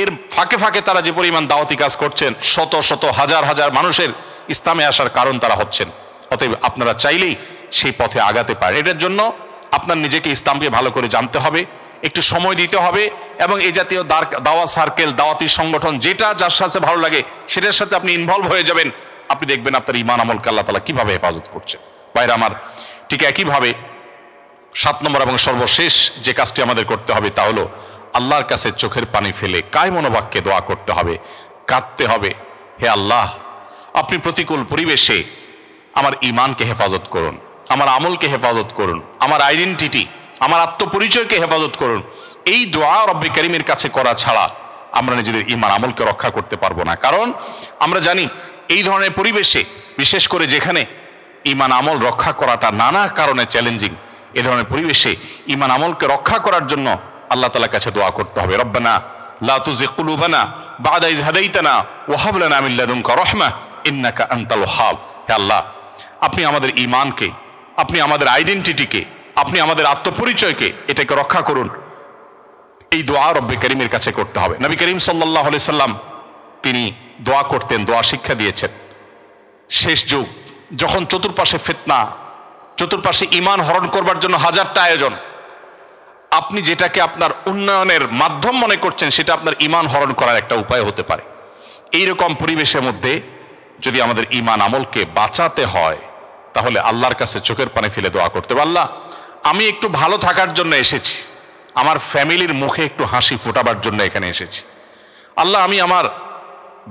এর ফাঁকে ফাঁকে তারা যে পরিমাণ দাওয়াতি কাজ করছেন, শত শত হাজার হাজার মানুষের ইসলামে আসার কারণ তারা হচ্ছেন। অতএব আপনারা চাইলেই সেই পথে আগাতে পারেন। এটার জন্য আপনার নিজেকে ইসলামকে ভালো করে জানতে হবে, একটু সময় দিতে হবে, এবং এই জাতীয় দাওয়াত সার্কেল, দাওয়াতি সংগঠন, যেটা যার সাথে ভালো লাগে সেটার সাথে আপনি ইনভলভ হয়ে যাবেন। আপনি দেখবেন আপনার ঈমান আমলকে আল্লাহ তাআলা কিভাবে হেফাজত করছে। বাইরে আমার, ঠিক একইভাবে 7 নম্বর এবং সর্বশেষ যে কাজটি আমাদের করতে হবে তা হলো আল্লাহর কাছে চোখের পানি ফেলে কায় মনোবাক্যে দোয়া করতে হবে, কাঁদতে হবে, হে আল্লাহ, আপনি প্রতিকূল পরিবেশে আমার ঈমানকে হেফাজত করুন, আমার আমলকে হেফাজত করুন, আমার আইডেন্টিটি, আমার আত্মপরিচয়কে হেফাজত করুন। এই দোয়া রব্বে কারীমের কাছে করা ছাড়া আমরা নিজেদের ঈমান আমলকে রক্ষা করতে পারবো না। কারণ আমরা জানি এই ধরনের পরিবেশে, বিশেষ করে যেখানে ঈমান আমল রক্ষা করাটা নানা কারণে চ্যালেঞ্জিং, এ ধরনের পরিবেশে ঈমান আমলকে রক্ষা করার জন্য আল্লাহ তাআলার কাছে দোয়া করতে হবে। রব্বানা লা তুযিগ কুলুবানা বা'দা ইয হাদাইতানা ওয়া হাব লানা মিন লাদুনকা রাহমাহ ইন্নাকা আনতাল ওয়াহ্হাব। হে আল্লাহ, আপনি আমাদের ঈমানকে, আপনি আমাদের আইডেন্টিটিকে, আপনি আমাদের আত্মপরিচয়কে এটাকে রক্ষা করুন। এই দোয়া রব্বে করিমের কাছে করতে হবে। নবী করিম সাল্লাল্লাহু আলাইহি সাল্লাম তিনি দোয়া করতেন, দোয়া শিক্ষা দিয়েছেন। শেষ যুগ যখন চতুর্পাশে ফিতনা, চতুর্পাশে ঈমান হরণ করবার জন্য হাজারটা আয়োজন, আপনি যেটাকে আপনার উন্নয়নের মাধ্যম মনে করছেন সেটা আপনার ঈমান হরণ করার একটা উপায় হতে পারে। এইরকম পরিবেশের মধ্যে যদি আমাদের ঈমান আমলকে বাঁচাতে হয় তাহলে আল্লাহর কাছে চোখের পানি ফেলে দোয়া করতে হবে, আল্লাহ আমি একটু ভালো থাকার জন্য এসেছি, আমার ফ্যামিলির মুখে একটু হাসি ফোটাবার জন্য এখানে এসেছি। আল্লাহ আমি আমার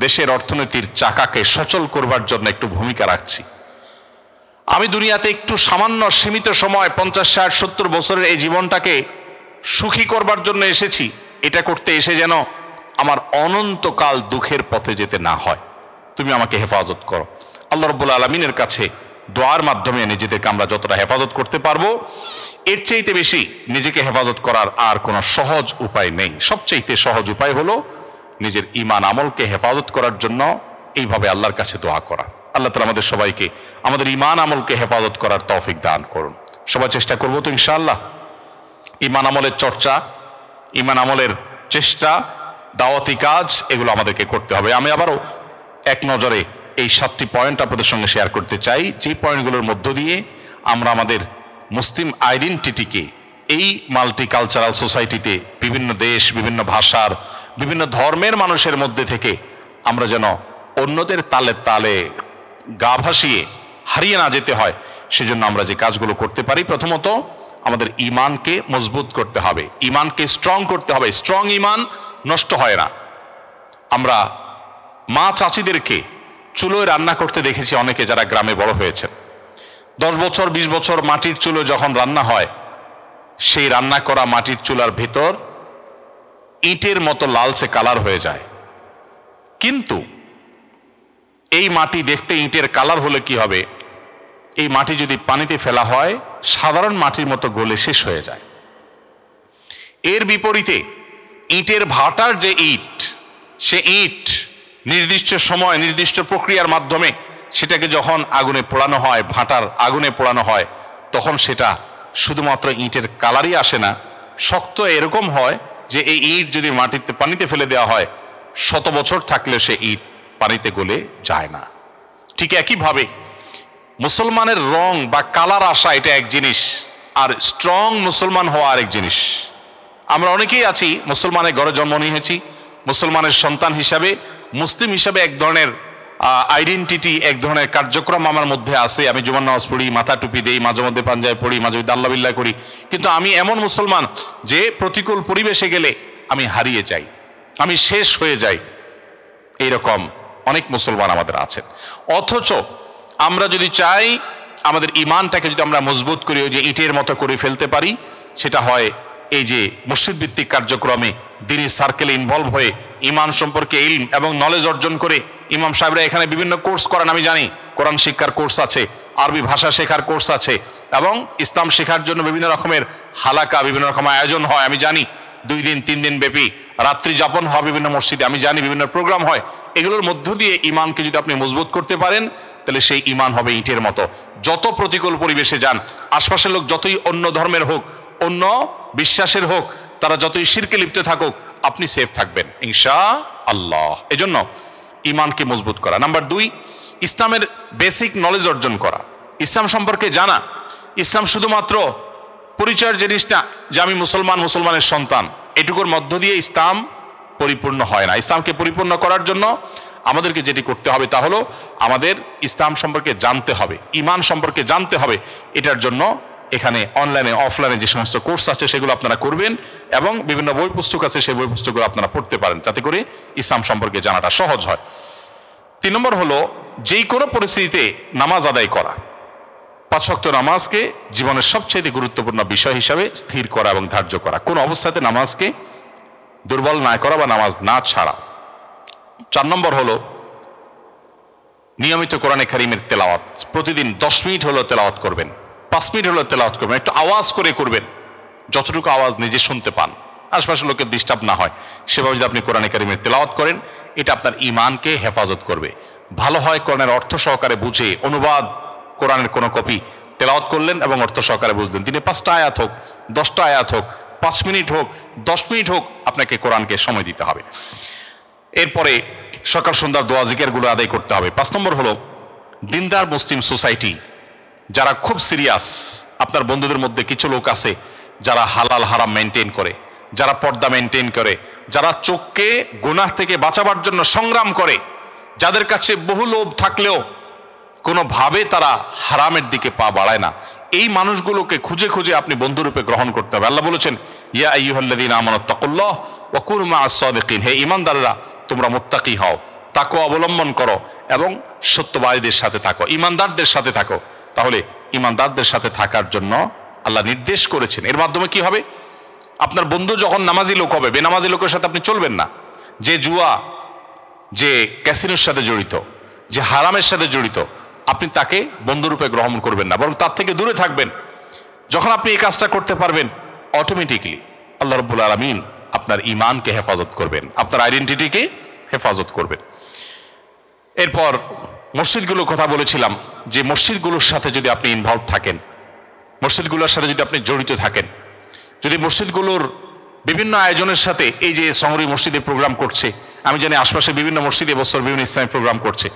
দেশের অর্থনীতির চাকাকে সচল করবার জন্য একটু ভূমিকা রাখছি। আমি দুনিয়াতে একটু সামান্য সীমিত সময় 50, 60, 70 বছরের এই জীবনটাকে সুখী করবার জন্য এসেছি। এটা করতে এসে যেন আমার অনন্তকাল দুঃখের পথে যেতে না হয়, তুমি আমাকে হেফাজত করো। আল্লাহ রাব্বুল আলামিনের কাছে দোয়ার মাধ্যমে নিজেদেরকে আমরা যতটা হেফাজত করতে পারবো, এর চাইতে বেশি নিজেকে হেফাজত করার আর কোনো সহজ উপায় নেই। সবচাইতে সহজ উপায় হলো নিজের ঈমান আমলকে হেফাজত করার জন্য এইভাবে আল্লাহর কাছে দোয়া করা। আল্লাহ তাআলা আমাদের সবাইকে আমাদের ঈমান আমলকে হেফাজত করার তৌফিক দান করুন। সবাই চেষ্টা করবো তো ইনশাআল্লাহ। ঈমান আমলের চর্চা, ঈমান আমলের চেষ্টা, দাওয়াতি কাজ, এগুলো আমাদেরকে করতে হবে। আমি আবারও এক নজরে এই 7টি পয়েন্ট আপনাদের সঙ্গে শেয়ার করতে চাই, যে পয়েন্টগুলোর মধ্য দিয়ে আমরা আমাদের মুসলিম আইডেন্টিটিকে এই মাল্টিকালচারাল সোসাইটিতে বিভিন্ন দেশ, বিভিন্ন ভাষার, বিভিন্ন ধর্মের মানুষের মধ্যে থেকে আমরা যেন অন্যদের তালে তালে গা ভাসিয়ে হারিয়ে না যেতে হয়, সেজন্য আমরা যে কাজগুলো করতে পারি, প্রথমত আমাদের ঈমানকে মজবুত করতে হবে, ঈমানকে স্ট্রং করতে হবে। স্ট্রং ঈমান নষ্ট হয় না। আমরা মা চাচিদেরকে চুলোয় রান্না করতে দেখেছি অনেকে, যারা গ্রামে বড় হয়েছেন। 10 বছর 20 বছর মাটির চুলো যখন রান্না হয়, সেই রান্না করা মাটির চুলার ভেতর ইটের মতো লালচে কালার হয়ে যায়। কিন্তু এই মাটি দেখতে ইটের কালার হলে কি হবে, এই মাটি যদি পানিতে ফেলা হয় সাধারণ মাটির মতো গলে শেষ হয়ে যায়। এর বিপরীতে ইটের ভাটার যে ইট, সে ইট নির্দিষ্ট সময় নির্দিষ্ট প্রক্রিয়ার মাধ্যমে সেটাকে যখন আগুনে পোড়ানো হয়, ভাটার আগুনে পোড়ানো হয়, তখন সেটা শুধুমাত্র ইটের কালারই আসে না, শক্ত এরকম হয় যে এই ইট যদি মাটিতে পানিতে ফেলে দেওয়া হয় 100 বছর থাকলে সে ইট পানিতে গলে যায় না। ঠিক একইভাবে মুসলমানের রং বা কালার আসা এটা এক জিনিস, আর স্ট্রং মুসলমান হওয়া আরেক জিনিস। আমরা অনেকেই আছি মুসলমানের ঘরে জন্ম নিয়েছি, মুসলমানের সন্তান হিসাবে, মুসলিম হিসাবে এক ধরনের আইডেন্টিটি, এক ধরনের কার্যক্রম আমার মধ্যে আছে। আমি জুমার নামাজ পড়ি, মাথা টুপি দেই, মাঝে মধ্যে পাঞ্জাবি পড়ি, মাঝে মধ্যে আল্লাহ বিল্লাহ করি, কিন্তু আমি এমন মুসলমান যে প্রতিকূল পরিবেশে গেলে আমি হারিয়ে যাই, আমি শেষ হয়ে যাই। এইরকম অনেক মুসলমান আমাদের আছেন। অথচ আমরা যদি চাই আমাদের ঈমানটাকে যদি আমরা মজবুত করি, ওই যে ইটের মতো করে ফেলতে পারি, সেটা হয় এই যে মসজিদ ভিত্তিক কার্যক্রমে দ্বীনি সার্কেলে ইনভলভ হয়ে ঈমান সম্পর্কে ইলম এবং নলেজ অর্জন করে। ইমাম সাহেবরা এখানে বিভিন্ন কোর্স করেন, আমি জানি কোরআন শিক্ষার কোর্স আছে, আরবি ভাষা শেখার কোর্স আছে, এবং ইসলাম শেখার জন্য বিভিন্ন রকমের হালাকা, বিভিন্ন রকম আয়োজন হয়, আমি জানি 2 দিন 3 দিন ব্যাপী রাত্রি যাপন হয় বিভিন্ন মসজিদে, আমি জানি বিভিন্ন প্রোগ্রাম হয়। এগুলোর মধ্য দিয়ে ঈমানকে যদি আপনি মজবুত করতে পারেন তাহলে সেই ঈমান হবে ইটের মতো। যত প্রতিকূল পরিবেশে যান, আশপাশের লোক যতই অন্য ধর্মের হোক, অন্য বিশ্বাসের হোক, তারা যতই শিরকে লিপ্ত থাকুক, আপনি সেফ থাকবেন ইনশাআল্লাহ। এজন্য ঈমানকে মজবুত করা। নাম্বার 2, ইসলামের বেসিক নলেজ অর্জন করা, ইসলাম সম্পর্কে জানা। ইসলাম শুধুমাত্র পরিচয়ের জিনিস না যে আমি মুসলমান, মুসলমানের সন্তান, এটুকুর মধ্য দিয়ে ইসলাম পরিপূর্ণ হয় না। ইসলামকে পরিপূর্ণ করার জন্য আমাদেরকে যেটি করতে হবে তা হলো আমাদের ইসলাম সম্পর্কে জানতে হবে, ঈমান সম্পর্কে জানতে হবে। এটার জন্য এখানে অনলাইনে অফলাইনে যে সমস্ত কোর্স আছে সেগুলো আপনারা করবেন, এবং বিভিন্ন বই পুস্তক আছে সেই বই পুস্তকগুলো আপনারা পড়তে পারেন, যাতে করে ইসলাম সম্পর্কে জানাটা সহজ হয়। 3 নম্বর হলো যেই কোনো পরিস্থিতিতে নামাজ আদায় করা। 5 ওয়াক্ত নামাজকে জীবনের সবচেয়ে গুরুত্বপূর্ণ বিষয় হিসাবে স্থির করা এবং ধার্য করা। কোন অবস্থাতে নামাজকে দুর্বল না করা বা নামাজ না ছাড়া। 4 নম্বর হলো নিয়মিত কোরআনে কারীমের তেলাওয়াত। প্রতিদিন 10 মিনিট হলো তেলাওয়াত করবেন, 5 মিনিট হলো তেলাওয়াত করবেন, একটু আওয়াজ করে করবেন, যতটুকু আওয়াজ নিজে শুনতে পান। আশপাশের লোকের ডিস্টার্ব না হয়, সেভাবে যদি আপনি কোরআনে কারিমের তেলাওয়াত করেন, এটা আপনার ঈমানকে হেফাজত করবে। ভালো হয় কোরআনের অর্থ সহকারে বুঝে অনুবাদ কোরআনের কোনো কপি তেলাওয়াত করলেন এবং অর্থ সহকারে বুঝলেন। দিনে 5টা আয়াত হোক, 10টা আয়াত হোক, 5 মিনিট হোক, 10 মিনিট হোক, আপনাকে কোরআনকে সময় দিতে হবে। এরপরে সকাল সন্ধ্যার দোয়া জিকিরগুলো আদায় করতে হবে। 5 নম্বর হলো দিনদার মুসলিম সোসাইটি যারা খুব সিরিয়াস। আপনার বন্ধুদের মধ্যে কিছু লোক আছে যারা হালাল হারাম মেনটেন করে, যারা পর্দা মেনটেন করে, যারা চোখকে গুনাহ থেকে বাঁচাবার জন্য সংগ্রাম করে, যাদের কাছে বহু লোভ থাকলেও কোনোভাবে তারা হারামের দিকে পা বাড়ায় না। এই মানুষগুলোকে খুঁজে খুঁজে আপনি বন্ধুরূপে গ্রহণ করতে হবে। আল্লাহ বলেছেন, ইয়া আইয়ুহাল্লাযীনা আমানুত্তাকুল্লাহ ওয়া কুনু মা'আস সাদিকিন, হে ঈমানদাররা তোমরা মুত্তাকি হও, তাকওয়া অবলম্বন করো এবং সত্যবাদীদের সাথে থাকো, ঈমানদারদের সাথে থাকো। তাহলে ঈমানদারদের সাথে থাকার জন্য আল্লাহ নির্দেশ করেছেন। এর মাধ্যমে কি হবে? আপনার বন্ধু যখন নামাজি লোক হবে, বেনামাজি লোকের সাথে আপনি চলবেন না। যে জুয়া, যে ক্যাসিনোর সাথে জড়িত, যে হারামের সাথে জড়িত, আপনি তাকে বন্ধুরূপে গ্রহণ করবেন না, বরং তার থেকে দূরে থাকবেন। যখন আপনি এই কাজটা করতে পারবেন, অটোমেটিক্যালি আল্লাহ রাব্বুল আলামিন আপনার ঈমানকে হেফাজত করবেন, আপনার আইডেন্টিটিকে হেফাজত করবেন। এরপর মসজিদগুলোর কথা বলেছিলাম যে মসজিদগুলোর সাথে যদি আপনি ইনভলভ থাকেন, মসজিদগুলোর সাথে যদি আপনি জড়িত থাকেন, যদি মসজিদগুলোর বিভিন্ন আয়োজনের সাথে, এই যে শহরি মসজিদে প্রোগ্রাম করছে, আমি জানি আশপাশে বিভিন্ন মসজিদে বছর বিভিন্ন ইসলামিক প্রোগ্রাম করছে,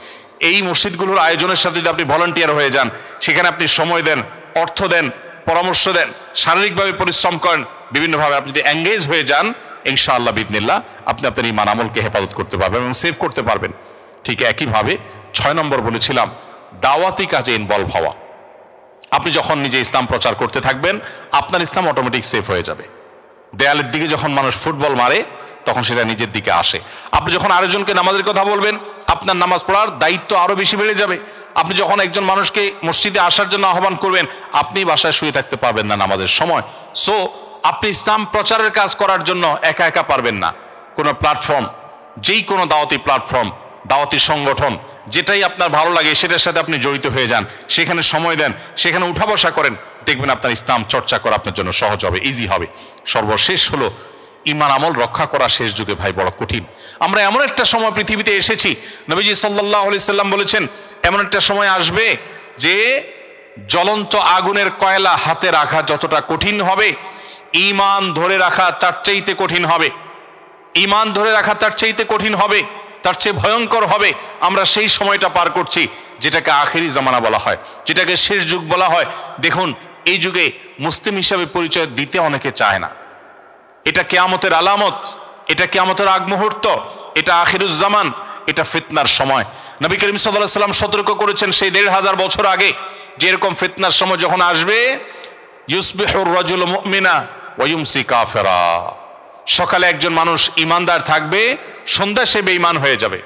এই মসজিদগুলোর আয়োজনের সাথে যদি আপনি ভলান্টিয়ার হয়ে যান, সেখানে আপনি সময় দেন, অর্থ দেন, পরামর্শ দেন, শারীরিকভাবে পরিশ্রম করেন, বিভিন্নভাবে আপনি যদি এঙ্গেজ হয়ে যান, ইনশাআল্লাহ বিইذনিল্লাহ আপনি আপনার ঈমান আমলকে হেফাজত করতে পারবেন এবং সেভ করতে পারবেন। ঠিক একইভাবে 6 নম্বর বলেছিলাম দাওয়াতি কাজে ইনভলভ হওয়া। আপনি যখন নিজে ইসলাম প্রচার করতে থাকবেন, আপনার ইসলাম অটোমেটিক সেফ হয়ে যাবে। দেয়ালের দিকে যখন মানুষ ফুটবল মারে, তখন সেটা নিজের দিকে আসে। আপনি যখন আরেকজনকে নামাজের কথা বলবেন, আপনার নামাজ পড়ার দায়িত্ব আরো বেশি বেড়ে যাবে। আপনি যখন একজন মানুষকে মসজিদে আসার জন্য আহ্বান করবেন, আপনি বাসায় শুয়ে থাকতে পারবেন না নামাজের সময়। সো আপনি ইসলাম প্রচারের কাজ করার জন্য একা একা পারবেন না। কোনো প্ল্যাটফর্ম, যেই কোনো দাওয়াতি প্ল্যাটফর্ম, দাওয়াতি সংগঠন, যেটাই আপনার ভালো লাগে সেটার সাথে আপনি জড়িত হয়ে যান, সেখানে সময় দেন, সেখানে উঠা বসা করেন, দেখবেন আপনার ইসলাম চর্চা করা আপনার জন্য সহজ হবে, ইজি হবে। সর্বশেষ হলো ঈমান আমল রক্ষা করা শেষ যুগে ভাই বড় কঠিন। আমরা এমন একটা সময় পৃথিবীতে এসেছি, নবীজি সাল্লাল্লাহু আলাইহি সাল্লাম বলেছেন, এমন একটা সময় আসবে যে জ্বলন্ত আগুনের কয়লা হাতে রাখা যতটা কঠিন হবে, ঈমান ধরে রাখা তার চাইতে কঠিন হবে। ঈমান ধরে রাখা তার চাইতে কঠিন হবে, তার চেয়ে ভয়ঙ্কর হবে। আমরা সেই সময়টা পার করছি যেটাকে আখেরি জামানা বলা হয়, যেটাকে শেষ যুগ বলা হয়। দেখুন, এই যুগে মুসলিম হিসাবে পরিচয় দিতে অনেকে চায় না। এটা কিয়ামতের আলামত, এটা কিয়ামতের আগ মুহূর্ত, এটা আখিরুজ জামান, এটা ফিতনার সময়। নবী করিম সাল্লাল্লাহু আলাইহি ওয়াসাল্লাম সতর্ক করেছেন সেই 1500 বছর আগে, যে এরকম ফিতনার সময় যখন আসবে, ইউসবিহুর রাজুলু মুমিনা ওয়া ইউমসি কাফিরা, সকালে একজন মানুষ ঈমানদার থাকবে, সন্ধ্যায় সে বেঈমান হয়ে যাবে।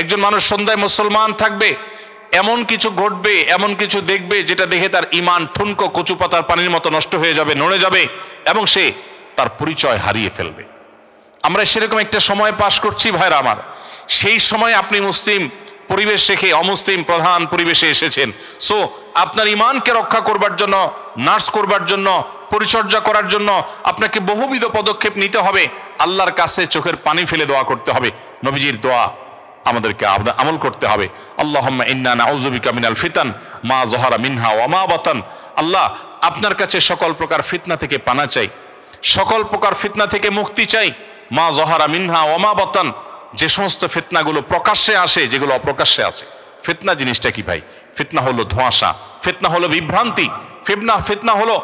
একজন মানুষ সন্ধ্যায় মুসলমান থাকবে, এমন কিছু ঘটবে, এমন কিছু দেখবে যেটা দেখে তার ঈমান ঠুনকো কচু পাতার পানির মতো নষ্ট হয়ে যাবে, নড়ে যাবে এবং সে তার পরিচয় হারিয়ে ফেলবে। আমরা সেরকম একটা সময় পাস করছি ভাইরা আমার। সেই সময় আপনি মুসলিম পরিবেশ রেখে অমুসলিম প্রধান পরিবেশে এসেছেন। সো আপনার ঈমানকে রক্ষা করবার জন্য, নার্স করবার জন্য, পরিচর্যা করার জন্য আপনাকে বহুবিধ পদক্ষেপ নিতে হবে। আল্লাহর কাছে চোখের পানি ফেলে দোয়া করতে হবে, নবীজির দোয়া আমাদেরকে আমল করতে হবে। আল্লাহুম্মা ইন্না নাউযু বিকা মিনাল ফিতান মা যাহারা মিনহা ওয়া মা বাতান। আল্লাহ, আপনার কাছে সকল প্রকার ফিতনা থেকে পানা চাই, সকল প্রকার ফিতনা থেকে মুক্তি চাই। মা যাহারা মিনহা ওয়া মা বাতান, যে সমস্ত ফিতনাগুলো প্রকাশ্যে আসে, যেগুলো অপ্রকাশ্যে আছে। ফিতনা জিনিসটা কি ভাই? ফিতনা হলো ধোঁয়াশা, ফিতনা হলো বিভ্রান্তি, ফিতনা হলো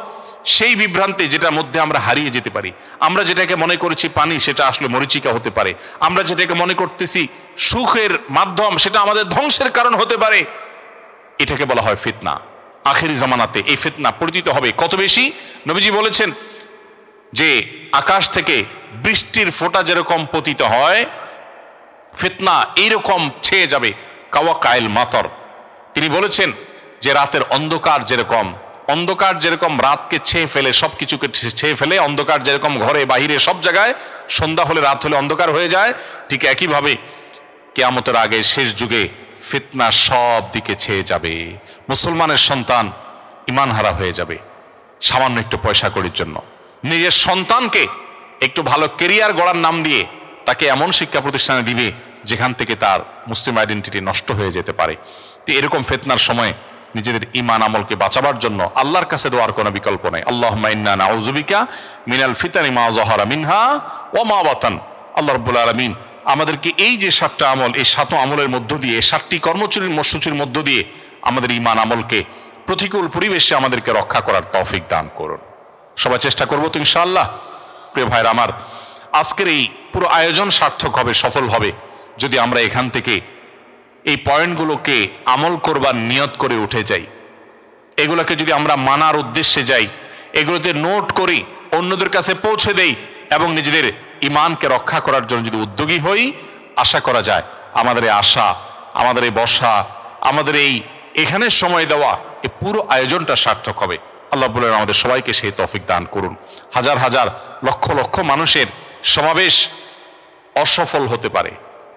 সেই বিভ্রান্তি যেটার মধ্যে আমরা হারিয়ে যেতে পারি। আমরা যেটাকে মনে করেছি পানি, সেটা আসলে মরিচিকা হতে পারে। আমরা যেটাকে মনে করতেছি সুখের মাধ্যম, সেটা আমাদের ধ্বংসের কারণ হতে পারে। এটাকে বলা হয় ফিতনা। আখেরি জামানাতে এই ফিতনা পরিচিত হবে কত বেশি। নবীজি বলেছেন যে আকাশ থেকে বৃষ্টির ফোঁটা যেরকম পতিত হয়, ফিতনা এইরকম ছেয়ে যাবে কাওয়া কায়েল মাতর। তিনি বলেছেন যে রাতের অন্ধকার যেরকম রাতকে ছেয়ে ফেলে, সবকিছুকে ছেয়ে ফেলে, অন্ধকার যেরকম ঘরে বাহিরে সব জায়গায়, সন্ধ্যা হলে রাত হলে অন্ধকার হয়ে যায়, ঠিক একইভাবে কিয়ামতের আগে শেষ যুগে ফিতনা সব দিকে ছেয়ে যাবে। মুসলমানের সন্তান ঈমান হারা হয়ে যাবে সামান্য একটু পয়সা কড়ির জন্য। নিজের সন্তানকে একটু ভালো কেরিয়ার গড়ার নাম দিয়ে তাকে এমন শিক্ষা প্রতিষ্ঠানে দিবে যেখান থেকে তার মুসলিম আইডেন্টিটি নষ্ট হয়ে যেতে পারে। তো এরকম ফিতনার সময় নিজেদের ঈমান আমলকে বাঁচাবার জন্য আল্লাহর কাছে দোয়ার কোনো বিকল্প নাই। আল্লাহুম্মা ইন্না নাউযু বিকা মিনাল ফিতানি মা যাহারা মিনহা ওয়া মা বাতান। আল্লাহ রাব্বুল আলামিন আমাদেরকে এই যে 7টা আমল, এই 7 আমলের মধ্য দিয়ে, 7টি কর্মসূচির মধ্য দিয়ে আমাদের ঈমান আমলকে প্রতিকূল পরিবেশে আমাদেরকে রক্ষা করার তৌফিক দান করুন। সবাই চেষ্টা করবো তো ইনশাআল্লাহ। প্রিয় ভাইরা আমার, আজকের এই পুরো আয়োজন সার্থক হবে, সফল হবে যদি আমরা এখান থেকে এই পয়েন্টগুলোকে আমল করবার নিয়ত করে উঠে যাই। এগুলোকে যদি আমরা মানার উদ্দেশ্যে যাই, এগুলোতে নোট করি, অন্যদের কাছে পৌঁছে দেই এবং নিজেদের ঈমানকে রক্ষা করার জন্য যদি উদ্যোগী হই, আশা করা যায় আমাদের এই আশা, আমাদের এই বসা, আমাদের এখানে সময় দেওয়া, এই পুরো আয়োজনটা সার্থক হবে। আল্লাহ বলেন আমাদের সবাইকে সেই তৌফিক দান করুন। হাজার হাজার লক্ষ লক্ষ মানুষের সমাবেশ অসফল হতে পারে,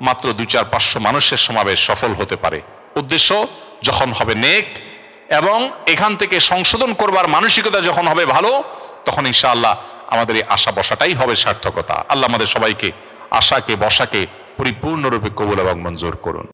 মাত্র 200-500 মানুষের সমাবেশ সফল হতে পারে। উদ্দেশ্য যখন হবে নেক এবং এখান থেকে সংশোধন করবার মানসিকতা যখন হবে ভালো, তখন ইনশাআল্লাহ আমাদের এই আশা বসাটাই হবে সার্থকতা। আল্লাহ আমাদের সবাইকে আশাকে বসাকে পরিপূর্ণরূপে কবুল এবং মঞ্জুর করুন।